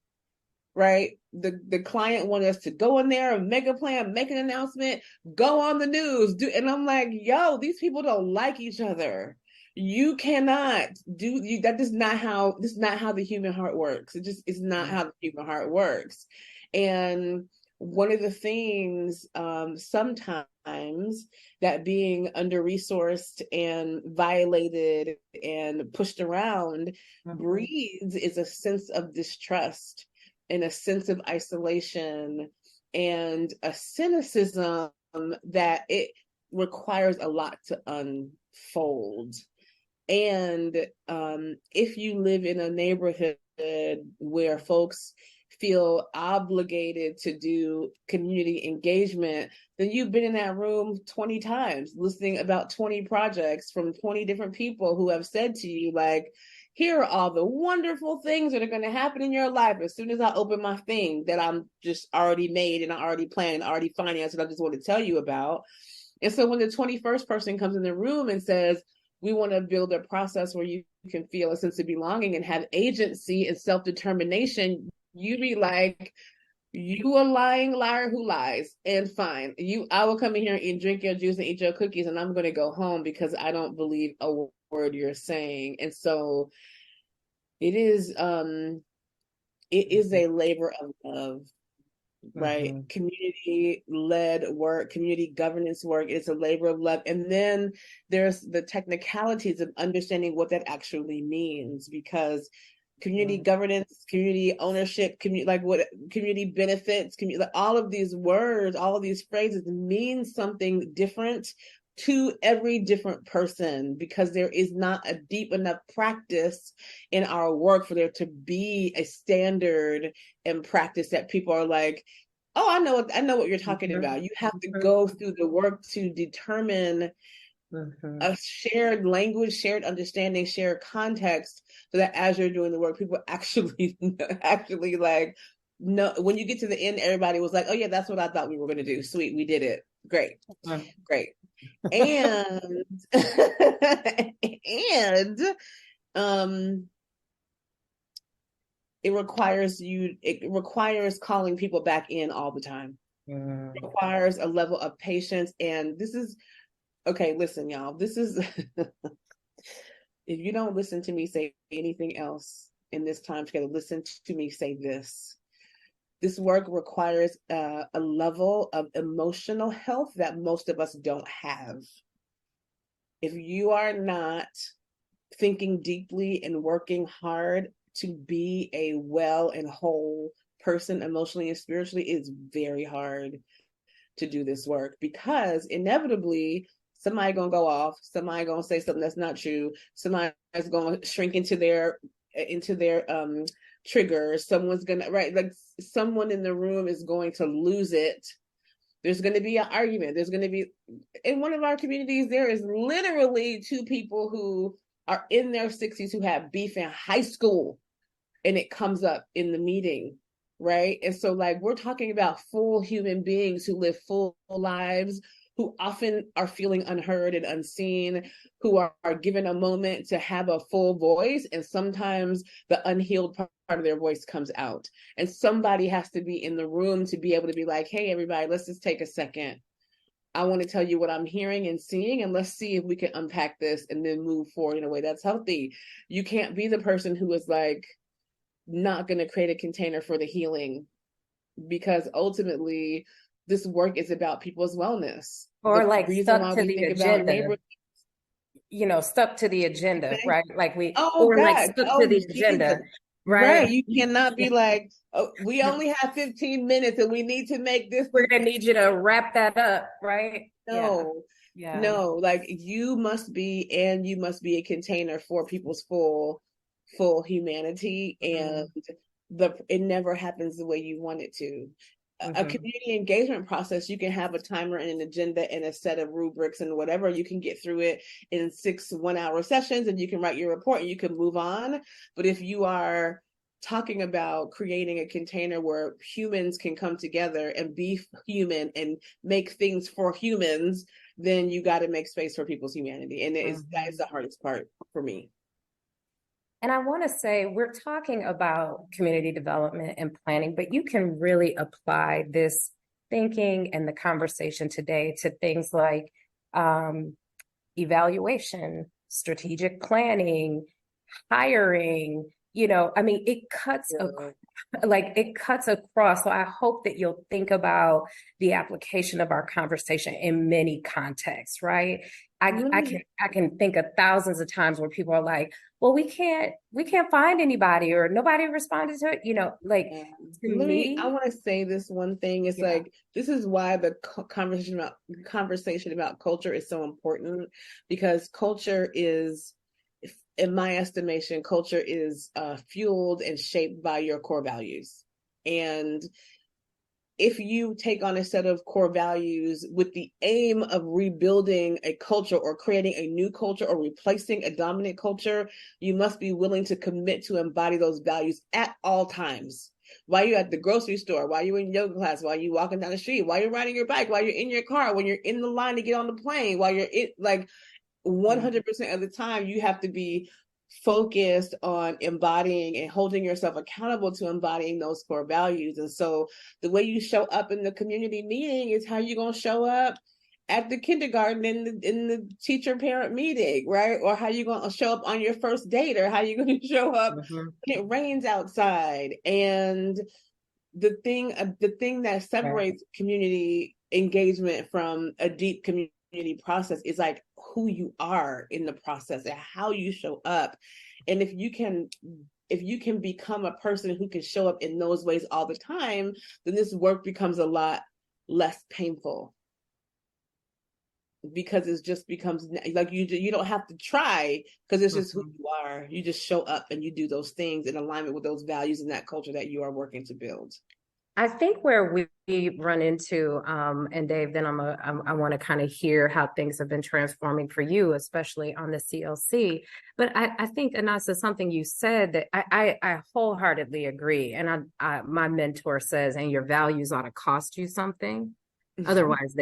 Right? The client wanted us to go in there and make a plan, make an announcement, go on the news, and I'm like, yo, these people don't like each other. You cannot do that. This is not how the human heart works. It's not how the human heart works. And one of the things sometimes that being under-resourced and violated and pushed around breeds is a sense of distrust and a sense of isolation and a cynicism that it requires a lot to unfold. And if you live in a neighborhood where folks feel obligated to do community engagement, then you've been in that room 20 times listening about 20 projects from 20 different people who have said to you, like, here are all the wonderful things that are going to happen in your life as soon as I open my thing that I'm just already made and I already planned and already financed and I just want to tell you about. And so when the 21st person comes in the room and says, we want to build a process where you can feel a sense of belonging and have agency and self-determination, you be like, you a lying liar who lies, and fine. I will come in here and drink your juice and eat your cookies, and I'm going to go home because I don't believe a word you're saying. And so it is a labor of love, right? Community-led work, community governance work. It's a labor of love. And then there's the technicalities of understanding what that actually means, because community governance, community ownership, community benefits, all of these words, all of these phrases mean something different to every different person, because there is not a deep enough practice in our work for there to be a standard and practice that people are like, oh, I know what you're talking about. You have to go through the work to determine a shared language, shared understanding, shared context, so that as you're doing the work, people actually like, no, when you get to the end, everybody was like, oh yeah, that's what I thought we were going to do. Sweet, we did it. Great. And it requires calling people back in all the time. It requires a level of patience. And this is, okay, listen, y'all, this is, if you don't listen to me say anything else in this time together, listen to me say this. This work requires a level of emotional health that most of us don't have. If you are not thinking deeply and working hard to be a well and whole person emotionally and spiritually, it's very hard to do this work, because inevitably somebody gonna go off, somebody gonna say something that's not true, somebody's gonna shrink into their triggers, someone's gonna, right, like someone in the room is going to lose it. There's going to be an argument. There's going to be, in one of our communities, there is literally two people who are in their 60s who have beef in high school, and it comes up in the meeting, right? And so like, we're talking about full human beings who live full lives, who often are feeling unheard and unseen, who are given a moment to have a full voice, and sometimes the unhealed part of their voice comes out. And somebody has to be in the room to be able to be like, hey, everybody, let's just take a second. I want to tell you what I'm hearing and seeing, and let's see if we can unpack this and then move forward in a way that's healthy. You can't be the person who is like not going to create a container for the healing, because ultimately this work is about people's wellness. Or The like reason stuck why to we the think about agenda, neighbor. stuck to the agenda, right? Like Oh or like God. stuck to Oh the agenda, Jesus. Right. right? You cannot be like, oh, we only have 15 minutes and we need to make this. We're gonna need you to wrap that up, right? No, Yeah. no, like you must be a container for people's full humanity, and it never happens the way you want it to. A community engagement process, you can have a timer and an agenda and a set of rubrics and whatever. You can get through it in 6 1-hour sessions, and you can write your report and you can move on. But if you are talking about creating a container where humans can come together and be human and make things for humans, then you got to make space for people's humanity. And that is the hardest part for me. And I want to say, we're talking about community development and planning, but you can really apply this thinking and the conversation today to things like evaluation, strategic planning, hiring. I mean, it cuts across. So I hope that you'll think about the application of our conversation in many contexts, right? I can think of thousands of times where people are like, well, we can't find anybody, or nobody responded to it, to me. I want to say this one thing. It's like, this is why the conversation about culture is so important, because culture is, in my estimation, culture is fueled and shaped by your core values. And if you take on a set of core values with the aim of rebuilding a culture or creating a new culture or replacing a dominant culture, you must be willing to commit to embody those values at all times. While you're at the grocery store, while you're in yoga class, while you're walking down the street, while you're riding your bike, while you're in your car, when you're in the line to get on the plane, while you're 100% of the time, you have to be focused on embodying and holding yourself accountable to embodying those core values. And so the way you show up in the community meeting is how you're going to show up at the kindergarten in the teacher parent meeting, right? Or how you're going to show up on your first date, or how you're going to show up when it rains outside. And the thing that separates community engagement from a deep community process is like who you are in the process and how you show up. And if you can become a person who can show up in those ways all the time, then this work becomes a lot less painful, because it just becomes like you don't have to try, because it's just who you are. You just show up and you do those things in alignment with those values and that culture that you are working to build. I think where we run into, and Dave, then I want to kind of hear how things have been transforming for you, especially on the CLC. But I think, Anasa, something you said that I wholeheartedly agree. And my mentor says, and your values ought to cost you something. Otherwise,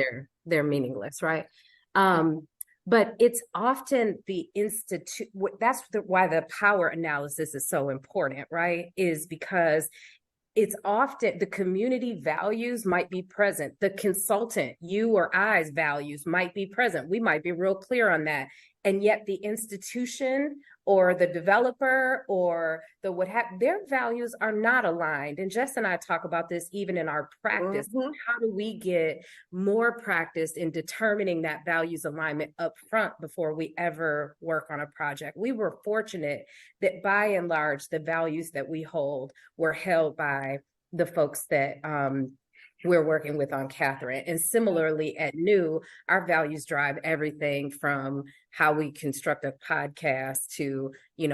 they're meaningless, right? But it's often the institute. That's why the power analysis is so important, right? Is because it's often the community values might be present. The consultant, you or I's values might be present. We might be real clear on that. And yet the institution or the developer or their values are not aligned. And Jess and I talk about this even in our practice. How do we get more practice in determining that values alignment up front before we ever work on a project? We were fortunate that by and large, the values that we hold were held by the folks that we're working with on Catherine. And similarly at New, our values drive everything from how we construct a podcast to,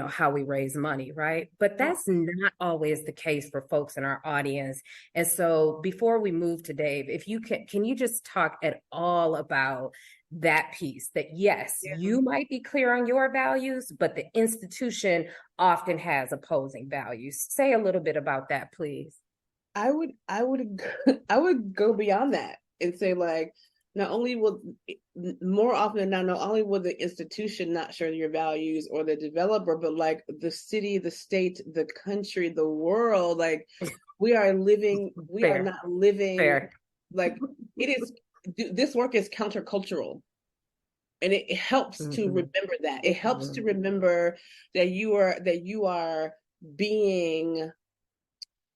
how we raise money, right? But that's not always the case for folks in our audience. And so before we move to Dave, if you can you just talk at all about that piece, that yes, you might be clear on your values, but the institution often has opposing values. Say a little bit about that, please. I would go beyond that and say, like, not only will, more often than not only will the institution not share your values or the developer, but like the city, the state, the country, the world, like we are Fair, not living, fair. like it is, this work is countercultural. And it helps to Mhm. remember that. It helps to remember that you are being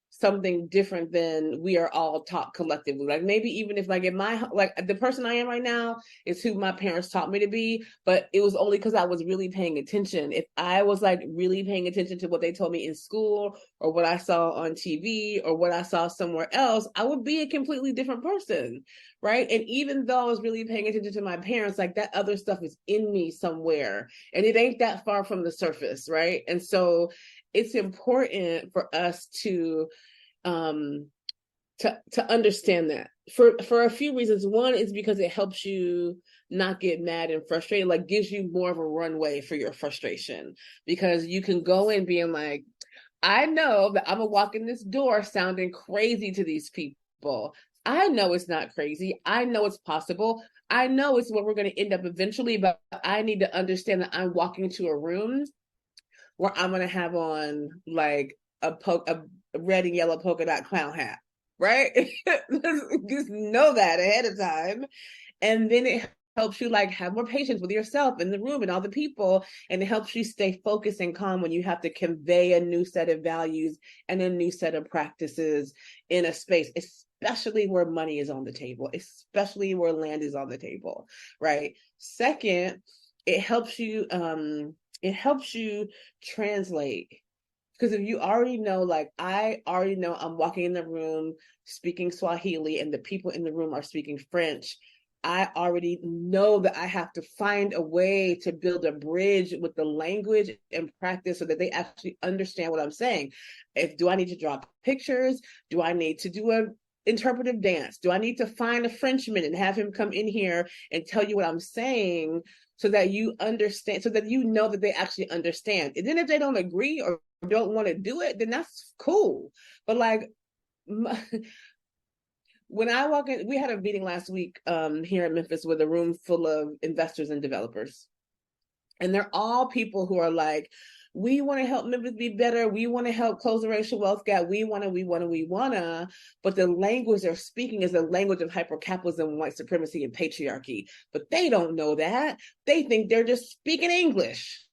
something different than we are all taught collectively. Like maybe even if like in my, like the person I am right now is who my parents taught me to be, but it was only because I was really paying attention. If I was like really paying attention to what they told me in school or what I saw on TV or what I saw somewhere else, I would be a completely different person, right? And even though I was really paying attention to my parents, like that other stuff is in me somewhere and it ain't that far from the surface, right? And so it's important for us to understand that for a few reasons. One is because it helps you not get mad and frustrated, like gives you more of a runway for your frustration, because you can go in being like, I know that I'm gonna walk in this door sounding crazy to these people. I know it's not crazy. I know it's possible. I know it's what we're going to end up eventually, but I need to understand that I'm walking into a room where I'm going to have on like a red and yellow polka dot clown hat, right? Just know that ahead of time. And then it helps you like have more patience with yourself in the room and all the people. And it helps you stay focused and calm when you have to convey a new set of values and a new set of practices in a space, especially where money is on the table, especially where land is on the table, right? Second, it helps you translate. Because if you already know, like I already know I'm walking in the room speaking Swahili and the people in the room are speaking French, I already know that I have to find a way to build a bridge with the language and practice so that they actually understand what I'm saying. Do I need to draw pictures? Do I need to do a interpretive dance? Do I need to find a Frenchman and have him come in here and tell you what I'm saying so that you understand, so that you know that they actually understand? And then if they don't agree or don't want to do it, then that's cool. But like when I walk in, we had a meeting last week here in Memphis with a room full of investors and developers. And they're all people who are like, we want to help Memphis be better. We want to help close the racial wealth gap. We want to. But the language they're speaking is the language of hypercapitalism, white supremacy, and patriarchy. But they don't know that. They think they're just speaking English.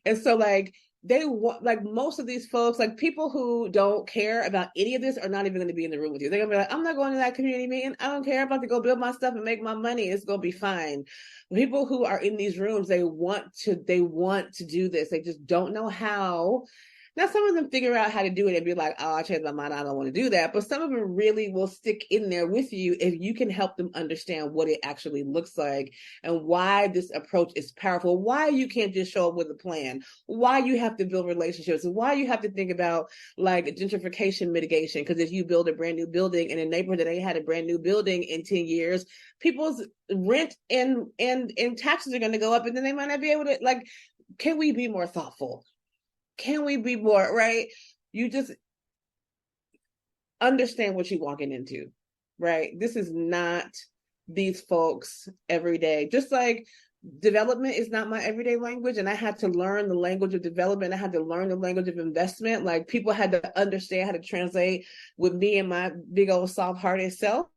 And so like, they want, like most of these folks, like people who don't care about any of this are not even going to be in the room with you. They're gonna be like, I'm not going to that community meeting. I don't care. I'm about to go build my stuff and make my money. It's gonna be fine. People who are in these rooms, they want to do this. They just don't know how. Now, some of them figure out how to do it and be like, oh, I changed my mind. I don't want to do that. But some of them really will stick in there with you if you can help them understand what it actually looks like and why this approach is powerful, why you can't just show up with a plan, why you have to build relationships, and why you have to think about like gentrification mitigation. Because if you build a brand new building in a neighborhood that ain't had a brand new building in 10 years, people's rent and taxes are going to go up, and then they might not be able to, like, can we be more thoughtful? Can we be more, right? You just understand what you're walking into, right? This is not these folks every day. Just like development is not my everyday language, and I had to learn the language of development. I had to learn the language of investment. Like people had to understand how to translate with me and my big old soft-hearted self.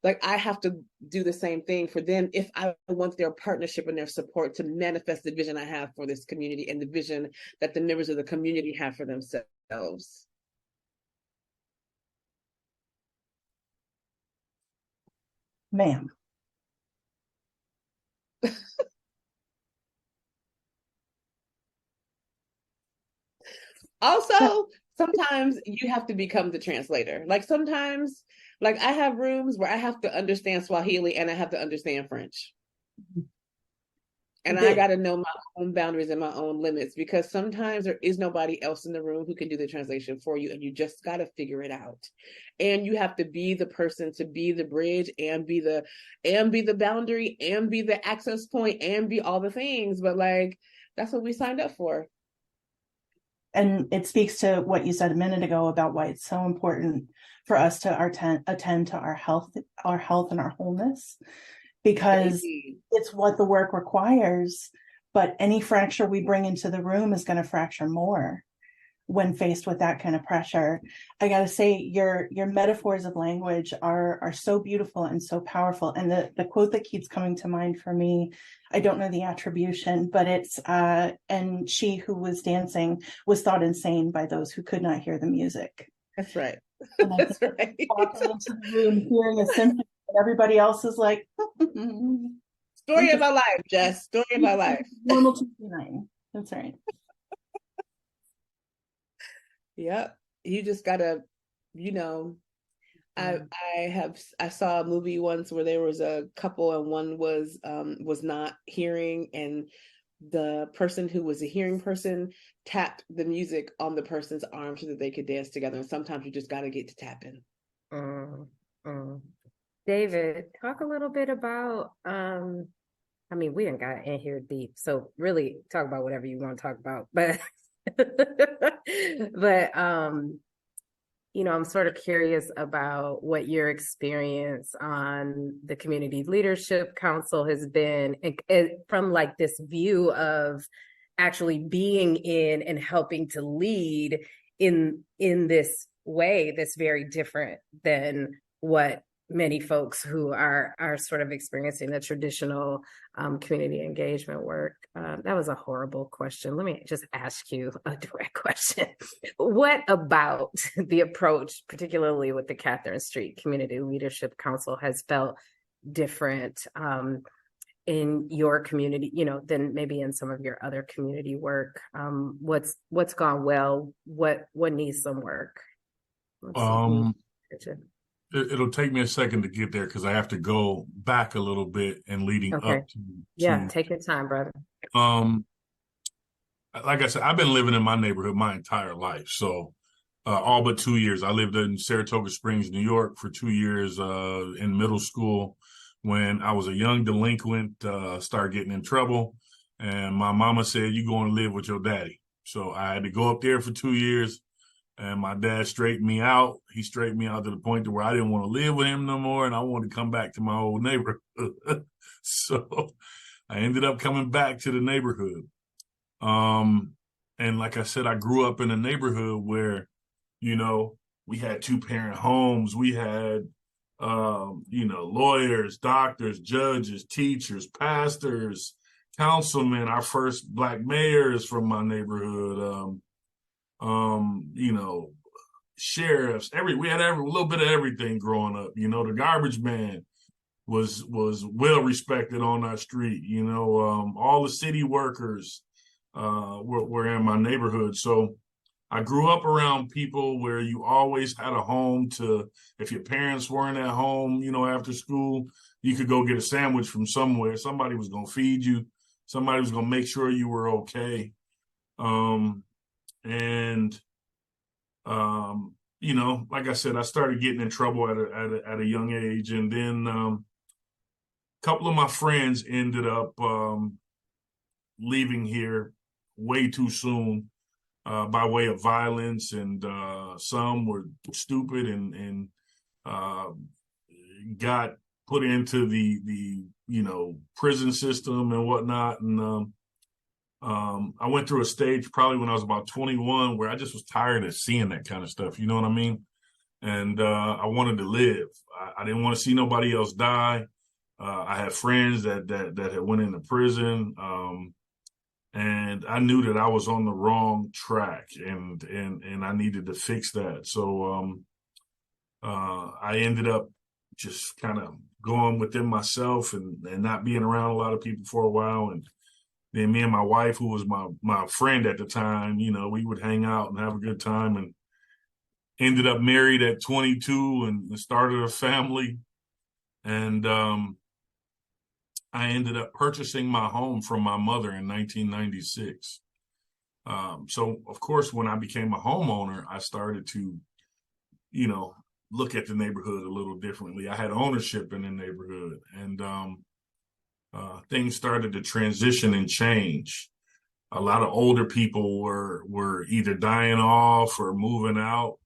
Like I have to do the same thing for them if I want their partnership and their support to manifest the vision I have for this community and the vision that the members of the community have for themselves. Ma'am. Also, sometimes you have to become the translator. Like sometimes, like I have rooms where I have to understand Swahili and I have to understand French. And I got to know my own boundaries and my own limits, because sometimes there is nobody else in the room who can do the translation for you, and you just got to figure it out. And you have to be the person to be the bridge and be the boundary and be the access point and be all the things. But like, that's what we signed up for. And it speaks to what you said a minute ago about why it's so important for us to attend to our health and our wholeness, because it's what the work requires. But any fracture we bring into the room is going to fracture more when faced with that kind of pressure. I got to say, your metaphors of language are so beautiful and so powerful. And the quote that keeps coming to mind for me, I don't know the attribution, but it's and she who was dancing was thought insane by those who could not hear the music. That's right. And I That's think right. walking into the room, hearing a symphony, and everybody else is like, Story of my life, Jess. Story of my life. Normal 239. That's right. Yep. You just gotta, you know, I saw a movie once where there was a couple and one was not hearing, and the person who was a hearing person tapped the music on the person's arm so that they could dance together. And sometimes you just got to get to tapping. David, talk a little bit about, I mean, we ain't got in here deep, so really talk about whatever you want to talk about, but you know, I'm sort of curious about what your experience on the Community Leadership Council has been, from like this view of actually being in and helping to lead in this way that's very different than what many folks who are sort of experiencing the traditional community engagement work. That was a horrible question. Let me just ask you a direct question. What about the approach, particularly with the Catherine Street Community Leadership Council, has felt different in your community, you know, than maybe in some of your other community work? What's gone well? What needs some work? It'll take me a second to get there because I have to go back a little bit and leading up to yeah, take your time, brother. Like I said, I've been living in my neighborhood my entire life. So all but 2 years. I lived in Saratoga Springs, New York for 2 years in middle school when I was a young delinquent, started getting in trouble. And my mama said, "You going to live with your daddy." So I had to go up there for 2 years. And my dad straightened me out. He straightened me out to the point to where I didn't want to live with him no more, and I wanted to come back to my old neighborhood. So I ended up coming back to the neighborhood. And like I said, I grew up in a neighborhood where, you know, we had 2-parent homes. We had, you know, lawyers, doctors, judges, teachers, pastors, councilmen. Our first Black mayor is from my neighborhood. You know, sheriffs, we had a little bit of everything growing up. You know, the garbage man was well respected on our street. You know, all the city workers were in my neighborhood. So I grew up around people where you always had a home to, if your parents weren't at home, you know, after school, you could go get a sandwich from somewhere. Somebody was going to feed you. Somebody was going to make sure you were okay. You know, like I said, I started getting in trouble at a young age, and then a couple of my friends ended up leaving here way too soon by way of violence, and some were stupid and got put into the you know, prison system and whatnot, and I went through a stage probably when I was about 21 where I just was tired of seeing that kind of stuff. You know what I mean? And I wanted to live. I didn't want to see nobody else die. I had friends that had went into prison. And I knew that I was on the wrong track and I needed to fix that. So I ended up just kind of going within myself and not being around a lot of people for a while. And then me and my wife, who was my friend at the time, you know, we would hang out and have a good time, and ended up married at 22 and started a family. And I ended up purchasing my home from my mother in 1996. So, of course, when I became a homeowner, I started to, you know, look at the neighborhood a little differently. I had ownership in the neighborhood, and things started to transition and change. a lot of older people were either dying off or moving out.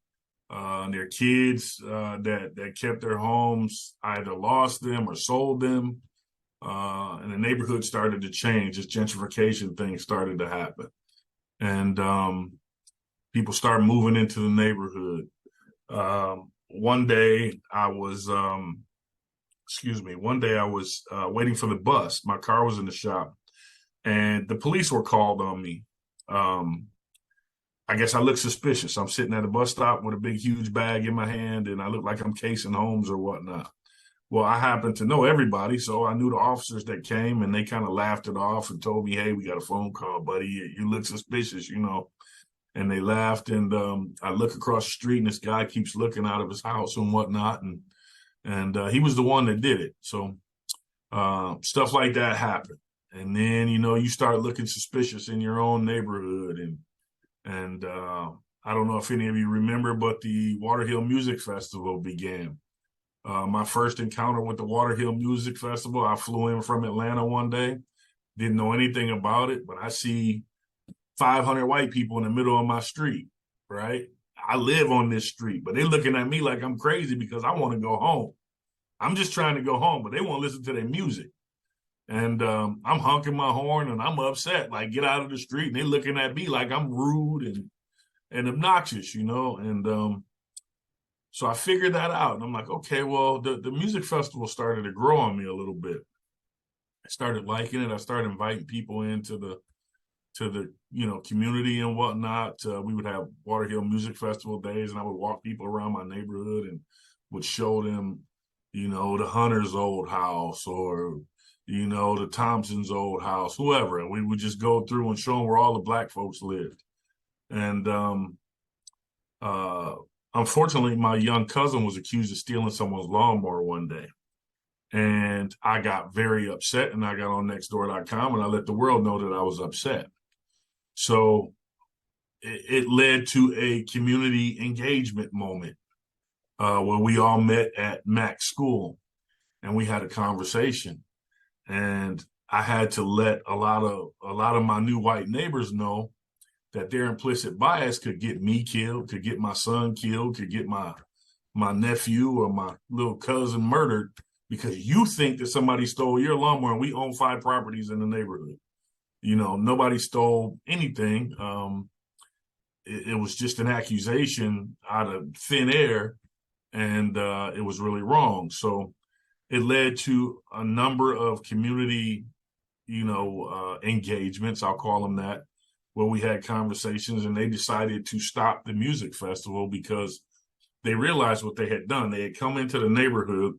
And their kids that kept their homes either lost them or sold them. And the neighborhood started to change. This gentrification thing started to happen. And people started moving into the neighborhood. One day I was waiting for the bus. My car was in the shop and the police were called on me. I guess I look suspicious. I'm sitting at a bus stop with a big, huge bag in my hand, and I look like I'm casing homes or whatnot. Well, I happen to know everybody, so I knew the officers that came, and they kind of laughed it off and told me, "Hey, we got a phone call, buddy. You look suspicious, you know." And they laughed, and I look across the street, and this guy keeps looking out of his house and whatnot, and he was the one that did it. So stuff like that happened, and then you start looking suspicious in your own neighborhood, and I don't know if any of you remember, but the Waterhill Music Festival began. My first encounter with the Waterhill Music Festival, I flew in from Atlanta one day, didn't know anything about it, but I see 500 white people in the middle of my street, right? I live on this street, but they're looking at me like I'm crazy because I want to go home. I'm just trying to go home, but they want to listen to their music. And I'm honking my horn and I'm upset, like get out of the street. And they're looking at me like I'm rude and obnoxious, And so I figured that out. And I'm like, okay, well, the music festival started to grow on me a little bit. I started liking it. I started inviting people into the community and whatnot. We would have Waterhill Music Festival days, and I would walk people around my neighborhood and would show them, the Hunter's old house or the Thompson's old house, whoever. And we would just go through and show them where all the Black folks lived. And unfortunately, my young cousin was accused of stealing someone's lawnmower one day. And I got very upset, and I got on nextdoor.com and I let the world know that I was upset. So it led to a community engagement moment where we all met at Mac School and we had a conversation. And I had to let a lot of my new white neighbors know that their implicit bias could get me killed, could get my son killed, could get my nephew or my little cousin murdered because you think that somebody stole your lawnmower, and we own 5 properties in the neighborhood. Nobody stole anything. It was just an accusation out of thin air, and it was really wrong. So it led to a number of community, engagements, I'll call them that, where we had conversations, and they decided to stop the music festival because they realized what they had done. They had come into the neighborhood.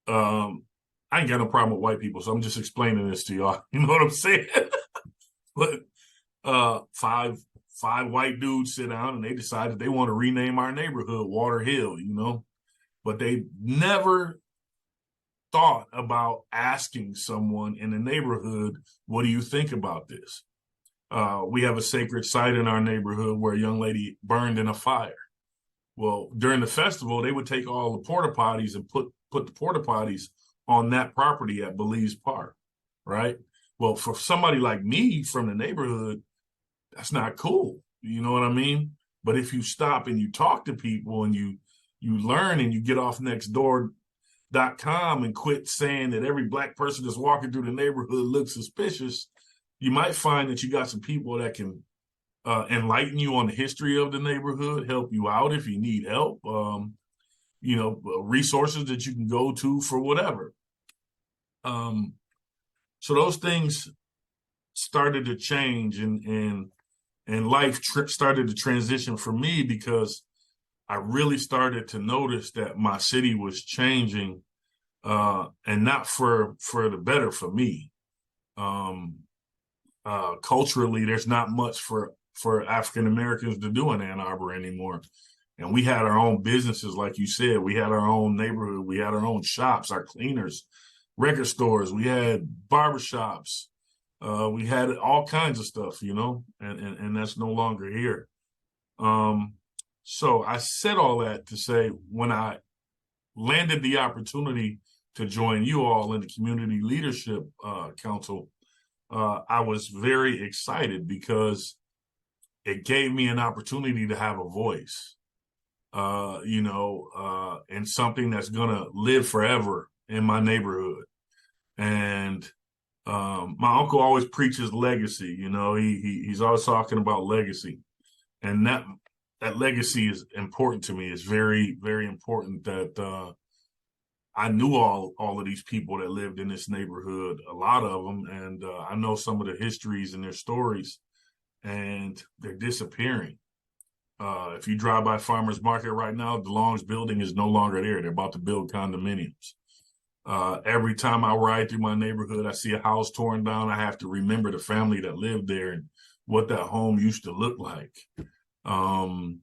I ain't got no problem with white people, so I'm just explaining this to y'all. You know what I'm saying? But 5 white dudes sit down and they decided they want to rename our neighborhood Water Hill, But they never thought about asking someone in the neighborhood, what do you think about this? We have a sacred site in our neighborhood where a young lady burned in a fire. Well, during the festival, they would take all the porta potties and put the porta potties on that property at Belize Park, right? Well, for somebody like me from the neighborhood, that's not cool. You know what I mean? But if you stop and you talk to people and you learn and you get off nextdoor.com and quit saying that every Black person that's walking through the neighborhood looks suspicious, you might find that you got some people that can enlighten you on the history of the neighborhood, help you out if you need help, resources that you can go to for whatever. So those things started to change and life started to transition for me because I really started to notice that my city was changing and not for the better for me. Culturally, there's not much for African Americans to do in Ann Arbor anymore. And we had our own businesses, like you said. We had our own neighborhood. We had our own shops, our cleaners, record stores. We had barbershops. We had all kinds of stuff, and that's no longer here. So I said all that to say when I landed the opportunity to join you all in the Community Leadership Council, I was very excited because it gave me an opportunity to have a voice, and something that's going to live forever in my neighborhood. And my uncle always preaches legacy. He's always talking about legacy, and that legacy is important to me. It's very, very important that I knew all of these people that lived in this neighborhood, a lot of them, and I know some of their histories and their stories, and they're disappearing. If you drive by Farmers Market right now, DeLong's building is no longer there. They're about to build condominiums. Every time I ride through my neighborhood, I see a house torn down. I have to remember the family that lived there and what that home used to look like. I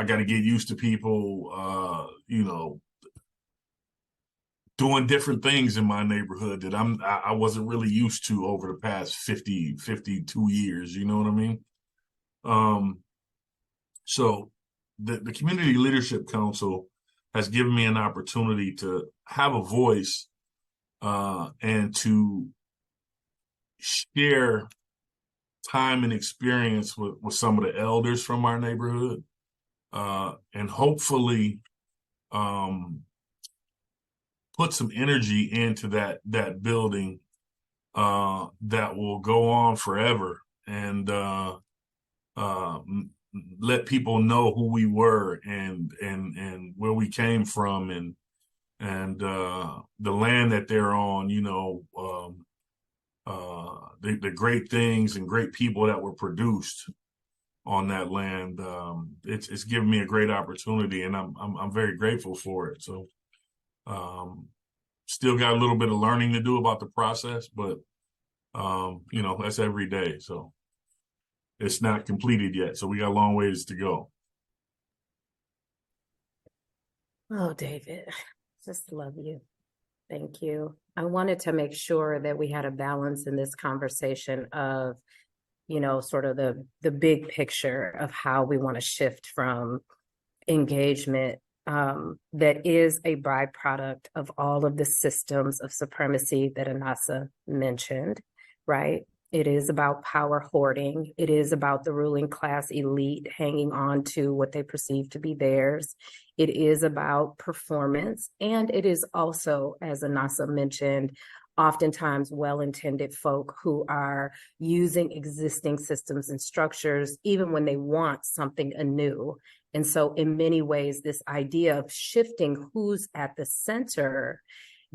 got to get used to people, doing different things in my neighborhood that I wasn't really used to over the past 52 years. You know what I mean? So the Community Leadership Council has given me an opportunity to have a voice and to share time and experience with some of the elders from our neighborhood, and hopefully put some energy into that building that will go on forever, and let people know who we were and where we came from, and the land that they're on, the great things and great people that were produced on that land. It's given me a great opportunity, and I'm very grateful for it. So still got a little bit of learning to do about the process, but that's every day. So it's not completed yet. So we got a long ways to go. Oh, David, just love you. Thank you. I wanted to make sure that we had a balance in this conversation of, sort of the big picture of how we want to shift from engagement that is a byproduct of all of the systems of supremacy that Anasa mentioned, right? It is about power hoarding. It is about the ruling class elite hanging on to what they perceive to be theirs. It is about performance. And it is also, as Anasa mentioned, oftentimes well-intended folk who are using existing systems and structures, even when they want something anew. And so in many ways, this idea of shifting who's at the center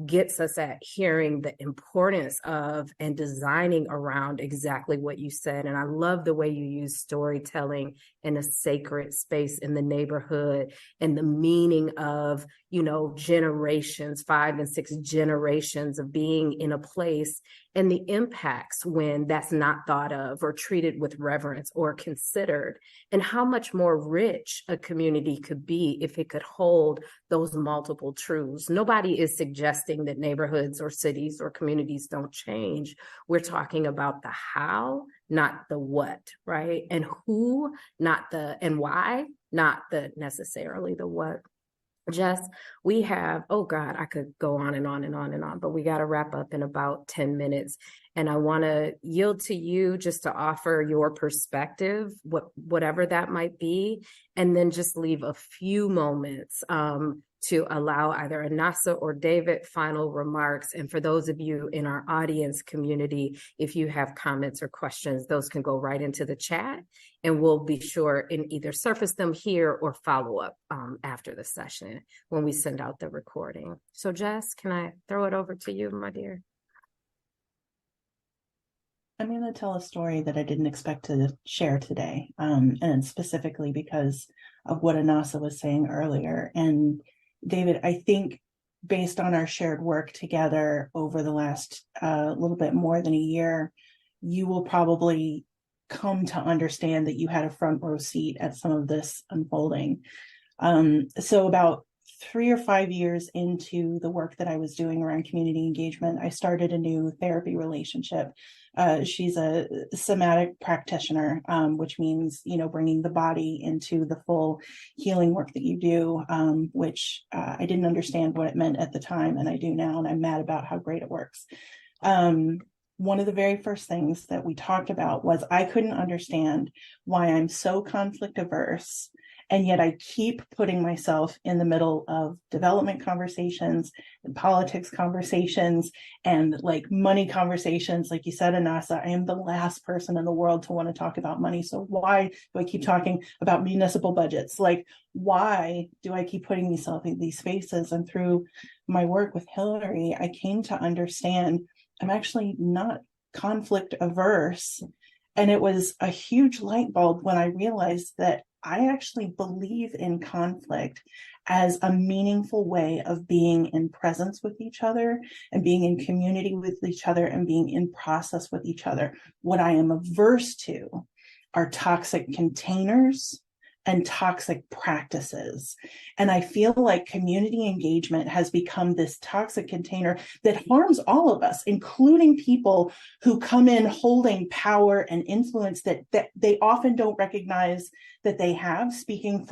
gets us at hearing the importance of and designing around exactly what you said. And I love the way you use storytelling in a sacred space in the neighborhood and the meaning of, generations, 5 and 6 generations of being in a place and the impacts when that's not thought of or treated with reverence or considered, and how much more rich a community could be if it could hold those multiple truths. Nobody is suggesting that neighborhoods or cities or communities don't change. We're talking about the how, not the what, right? And who, not the, and why, not the necessarily the what. Jess, we have, oh God, I could go on and on and on and on, but we got to wrap up in about 10 minutes. And I want to yield to you just to offer your perspective, whatever that might be, and then just leave a few moments to allow either Anasa or David final remarks. And for those of you in our audience community, if you have comments or questions, those can go right into the chat, and we'll be sure and either surface them here or follow up after the session when we send out the recording. So Jess, can I throw it over to you, my dear? I'm going to tell a story that I didn't expect to share today, and specifically because of what Anasa was saying earlier. And David, I think based on our shared work together over the last little bit more than a year, you will probably come to understand that you had a front row seat at some of this unfolding. So about 3 or 5 years into the work that I was doing around community engagement, I started a new therapy relationship. She's a somatic practitioner, which means, bringing the body into the full healing work that you do, which I didn't understand what it meant at the time, and I do now, and I'm mad about how great it works. one of the very first things that we talked about was I couldn't understand why I'm so conflict averse. And yet I keep putting myself in the middle of development conversations and politics conversations and like money conversations. Like you said, Anasa, I am the last person in the world to want to talk about money. So why do I keep talking about municipal budgets? Like, why do I keep putting myself in these spaces? And through my work with Hillary, I came to understand I'm actually not conflict averse. And it was a huge light bulb when I realized that I actually believe in conflict as a meaningful way of being in presence with each other and being in community with each other and being in process with each other. What I am averse to are toxic containers and toxic practices. And I feel like community engagement has become this toxic container that harms all of us, including people who come in holding power and influence that they often don't recognize that they have. Speaking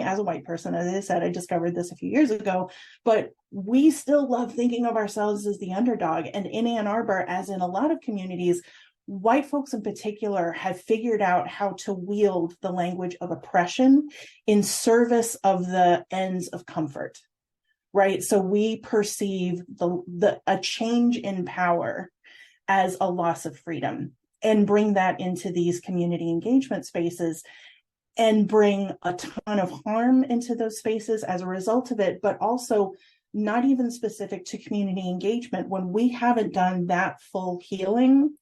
as a white person, as I said, I discovered this a few years ago, but we still love thinking of ourselves as the underdog. And in Ann Arbor, as in a lot of communities, white folks in particular have figured out how to wield the language of oppression in service of the ends of comfort, right? So we perceive a change in power as a loss of freedom and bring that into these community engagement spaces and bring a ton of harm into those spaces as a result of it, but also not even specific to community engagement. When we haven't done that full healing,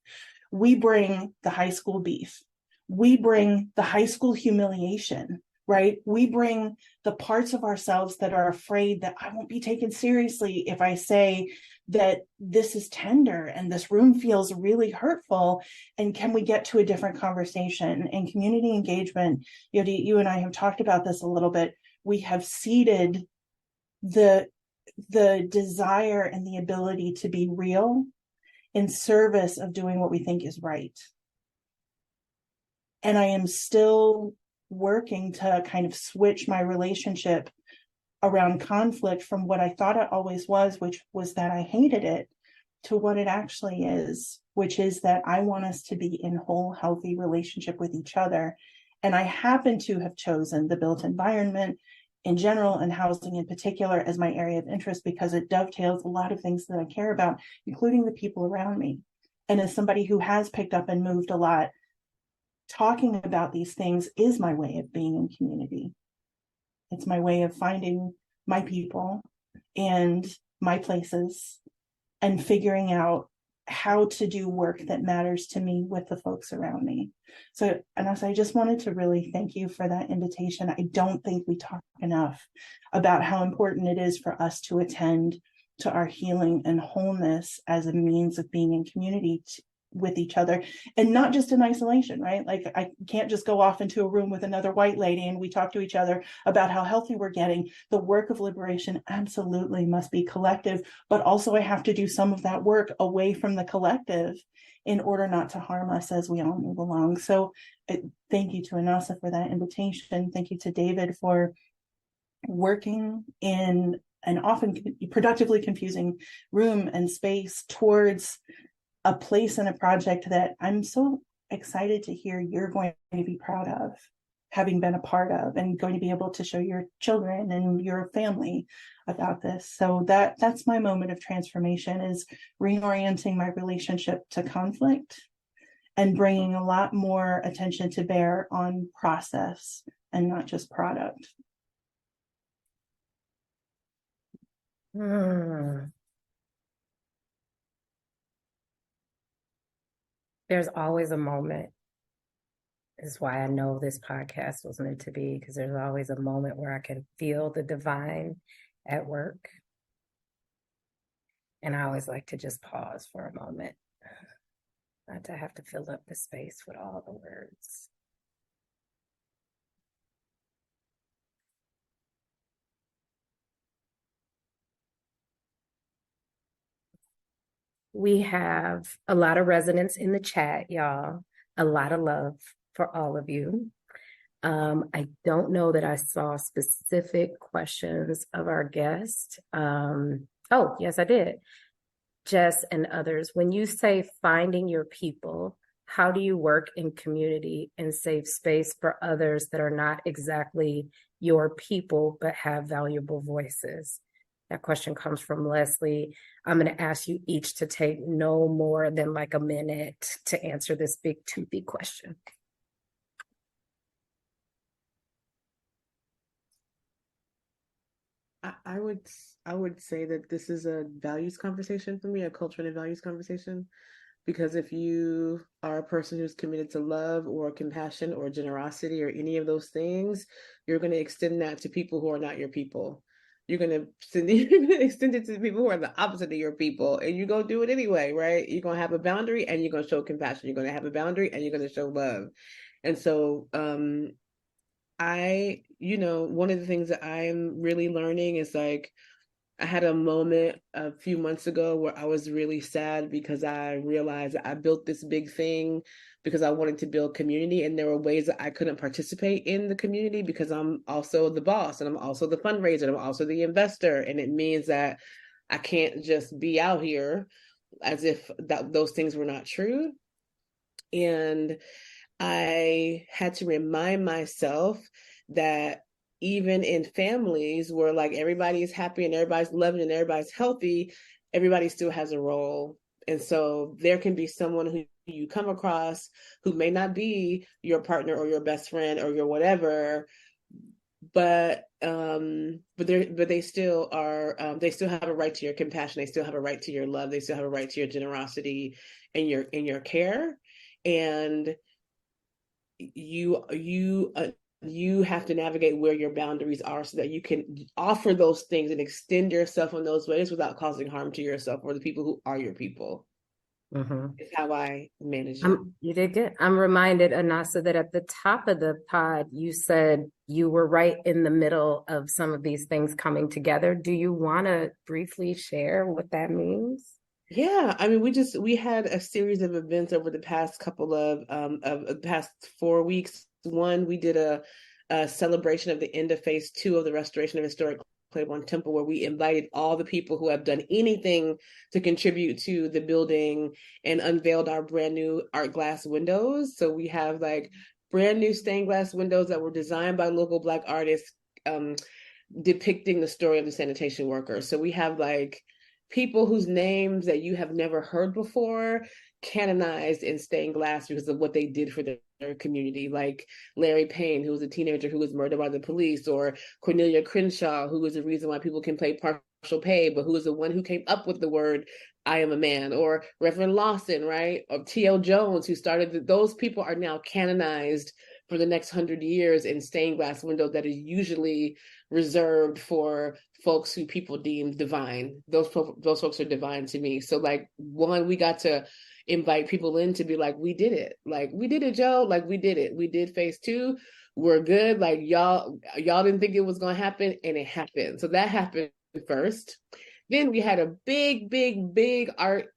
we bring the high school beef. We bring the high school humiliation, right? We bring the parts of ourselves that are afraid that I won't be taken seriously if I say that this is tender and this room feels really hurtful. And can we get to a different conversation? And community engagement, you and I have talked about this a little bit. We have seeded the desire and the ability to be real in service of doing what we think is right. And I am still working to kind of switch my relationship around conflict from what I thought it always was, which was that I hated it, to what it actually is, which is that I want us to be in whole, healthy relationship with each other. And I happen to have chosen the built environment in general and housing in particular as my area of interest because it dovetails a lot of things that I care about, including the people around me. And as somebody who has picked up and moved a lot, talking about these things is my way of being in community. It's my way of finding my people and my places and figuring out how to do work that matters to me with the folks around me. So, Anas, I just wanted to really thank you for that invitation. I don't think we talk enough about how important it is for us to attend to our healing and wholeness as a means of being in community with each other and not just in isolation, right? Like I can't just go off into a room with another white lady and we talk to each other about how healthy we're getting. The work of liberation absolutely must be collective, but also I have to do some of that work away from the collective in order not to harm us as we all move along. So thank you to Anasa for that invitation. Thank you to David for working in an often productively confusing room and space towards a place and a project that I'm so excited to hear you're going to be proud of, having been a part of, and going to be able to show your children and your family about this. So that's my moment of transformation, is reorienting my relationship to conflict and bringing a lot more attention to bear on process and not just product. There's always a moment, is why I know this podcast was meant to be, because there's always a moment where I can feel the divine at work. And I always like to just pause for a moment, not to have to fill up the space with all the words. We have a lot of resonance in the chat, y'all. A lot of love for all of you. I don't know that I saw specific questions of our guest. Oh, yes, I did. Jess and others, when you say finding your people, how do you work in community and save space for others that are not exactly your people, but have valuable voices? That question comes from Leslie. I'm going to ask you each to take no more than like a minute to answer this big toothy question. I would say that this is a values conversation for me, a culture and a values conversation. Because if you are a person who's committed to love or compassion or generosity or any of those things, you're going to extend that to people who are not your people. You're going to extend it to people who are the opposite of your people, and you go do it anyway, right? You're going to have a boundary and you're going to show compassion. You're going to have a boundary and you're going to show love. And so, one of the things that I'm really learning is like, I had a moment a few months ago where I was really sad because I realized that I built this big thing because I wanted to build community, and there were ways that I couldn't participate in the community because I'm also the boss and I'm also the fundraiser and I'm also the investor. And it means that I can't just be out here as if those things were not true. And I had to remind myself that even in families where like everybody's happy and everybody's loving and everybody's healthy, everybody still has a role. And so there can be someone who you come across who may not be your partner or your best friend or your whatever, but they still are, they still have a right to your compassion, they still have a right to your love, they still have a right to your generosity and your care. And you have to navigate where your boundaries are so that you can offer those things and extend yourself in those ways without causing harm to yourself or the people who are your people. It's how I manage it. You did good. I'm reminded, Anasa, that at the top of the pod, you said you were right in the middle of some of these things coming together. Do you want to briefly share what that means? Yeah, I mean, we had a series of events over the past couple of the past 4 weeks. One, we did a celebration of the end of phase 2 of the restoration of historic Claiborne Temple, where we invited all the people who have done anything to contribute to the building and unveiled our brand new art glass windows. So we have like brand new stained glass windows that were designed by local Black artists, depicting the story of the sanitation workers. So we have like people whose names that you have never heard before canonized in stained glass because of what they did for their community, like Larry Payne, who was a teenager who was murdered by the police, or Cornelia Crenshaw, who was the reason why people can pay partial pay, but who was the one who came up with the word "I am a man," or Reverend Lawson, right? Or T.L. Jones, who started those people are now canonized for the next 100 years in stained glass window that is usually reserved for folks who people deem divine. Those folks are divine to me. So like, one, we got to invite people in to be like, we did it. Like, we did it, Joe. Like, we did it. We did phase 2. We're good. Like, y'all didn't think it was going to happen, and it happened. So that happened first. Then we had a big art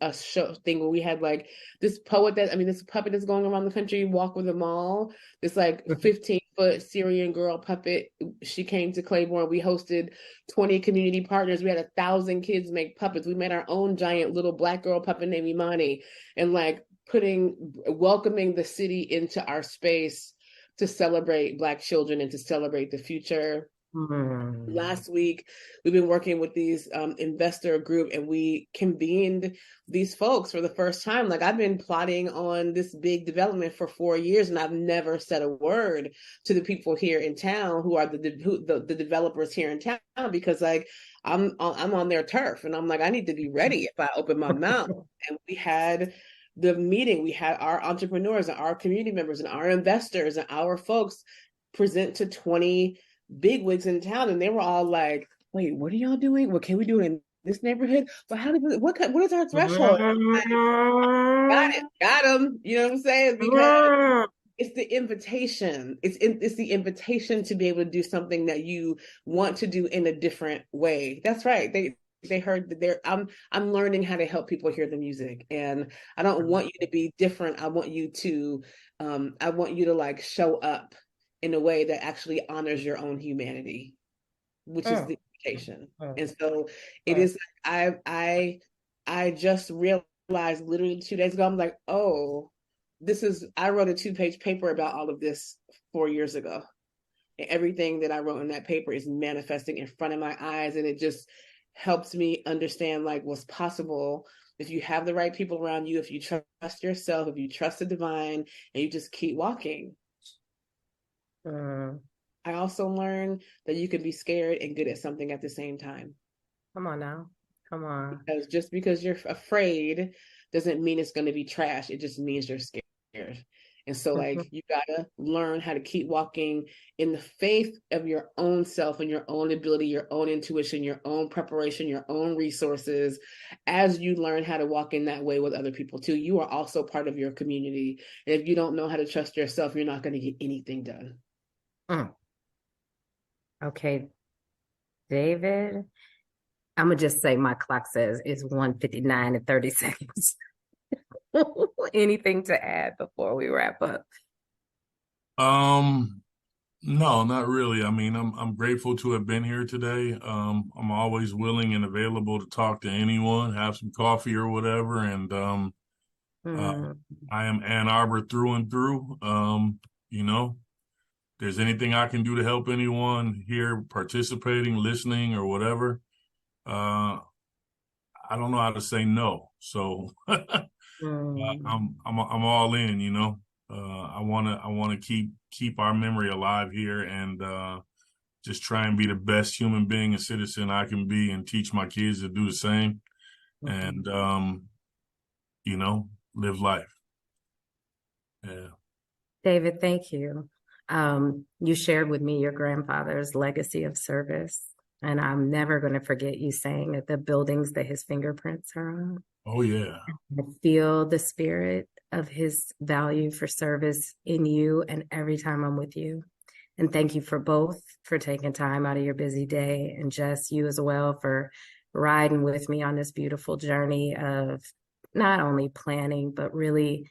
a show thing where we had like this puppet that's going around the country, Walk with them all, this like 15-foot Syrian girl puppet. She came to Claiborne. We hosted 20 community partners. We had 1,000 kids make puppets. We made our own giant little Black girl puppet named Imani, and like welcoming the city into our space to celebrate Black children and to celebrate the future. Last week, we've been working with these investor group, and we convened these folks for the first time. Like, I've been plotting on this big development for 4 years, and I've never said a word to the people here in town who are the developers here in town, because like I'm on their turf, and I'm like, I need to be ready if I open my mouth. And we had the meeting. We had our entrepreneurs and our community members and our investors and our folks present to 20 bigwigs in town, and they were all like, wait, what are y'all doing? What can we do in this neighborhood? But what is our threshold? Like, got them. You know what I'm saying? Because it's the invitation. It's the invitation to be able to do something that you want to do in a different way. That's right. They heard that I'm learning how to help people hear the music, and I don't want you to be different. I want you to like show up in a way that actually honors your own humanity, which is the representation. Mm. And so it is, I just realized literally 2 days ago, I'm like, oh, I wrote a 2-page paper about all of this 4 years ago. And everything that I wrote in that paper is manifesting in front of my eyes. And it just helps me understand like what's possible if you have the right people around you, if you trust yourself, if you trust the divine, and you just keep walking. Mm. I also learned that you can be scared and good at something at the same time. Come on now. Come on. Because just because you're afraid doesn't mean it's going to be trash. It just means you're scared. And so like you gotta learn how to keep walking in the faith of your own self and your own ability, your own intuition, your own preparation, your own resources. As you learn how to walk in that way with other people too, you are also part of your community. And if you don't know how to trust yourself, you're not going to get anything done. Okay, David, I'm gonna just say my clock says it's 1:59 and 30 seconds. Anything to add before we wrap up? No, not really. I mean, I'm grateful to have been here today. I'm always willing and available to talk to anyone, have some coffee or whatever. And I am Ann Arbor through and through. If there's anything I can do to help anyone here participating, listening, or whatever, I don't know how to say no. So I'm all in, I want to keep our memory alive here and just try and be the best human being and citizen I can be and teach my kids to do the same and live life. Yeah. David, thank you. You shared with me your grandfather's legacy of service, and I'm never going to forget you saying that the buildings that his fingerprints are on. Oh, yeah. I feel the spirit of his value for service in you and every time I'm with you. And thank you for both for taking time out of your busy day, and Jess, you as well for riding with me on this beautiful journey of not only planning, but really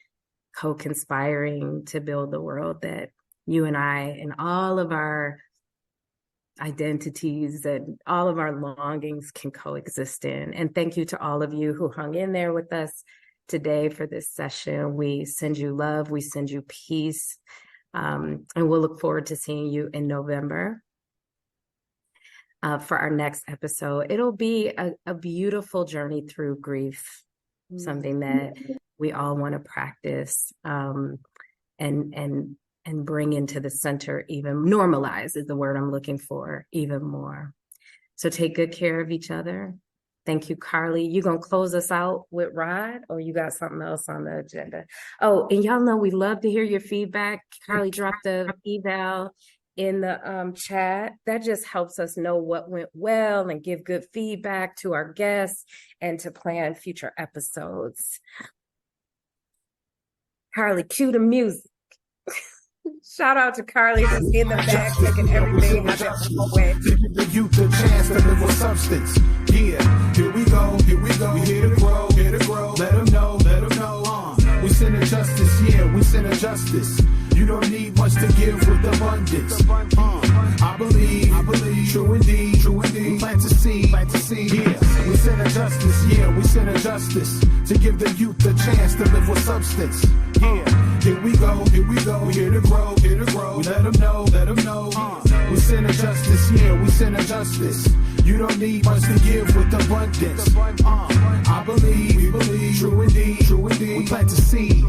co-conspiring to build the world that you and I and all of our identities and all of our longings can coexist in. And thank you to all of you who hung in there with us today for this session. We send you love, we send you peace, and we'll look forward to seeing you in November for our next episode. It'll be a beautiful journey through grief, something that we all want to practice and bring into the center, even normalize is the word I'm looking for, even more. So take good care of each other. Thank you, Carly. You gonna close us out with Rod, or you got something else on the agenda? Oh, and y'all know we love to hear your feedback. Carly dropped the eval in the chat. That just helps us know what went well and give good feedback to our guests and to plan future episodes. Carly, cue the music. Shout out to Carly who's in the back taking everything I've been away. The youth a chance to live with substance. Yeah, here we go. We here to grow. Let them know. We send a justice, yeah, we send a justice. You don't need much to give with abundance. I believe, true indeed. We plant to see, yeah. We send a justice, yeah, we send a justice to give the youth a chance to live with substance. Yeah, here we go. We here to grow. We let them know. We send a justice, yeah, we send a justice. You don't need much to give with abundance. I believe, true indeed. We plant to see.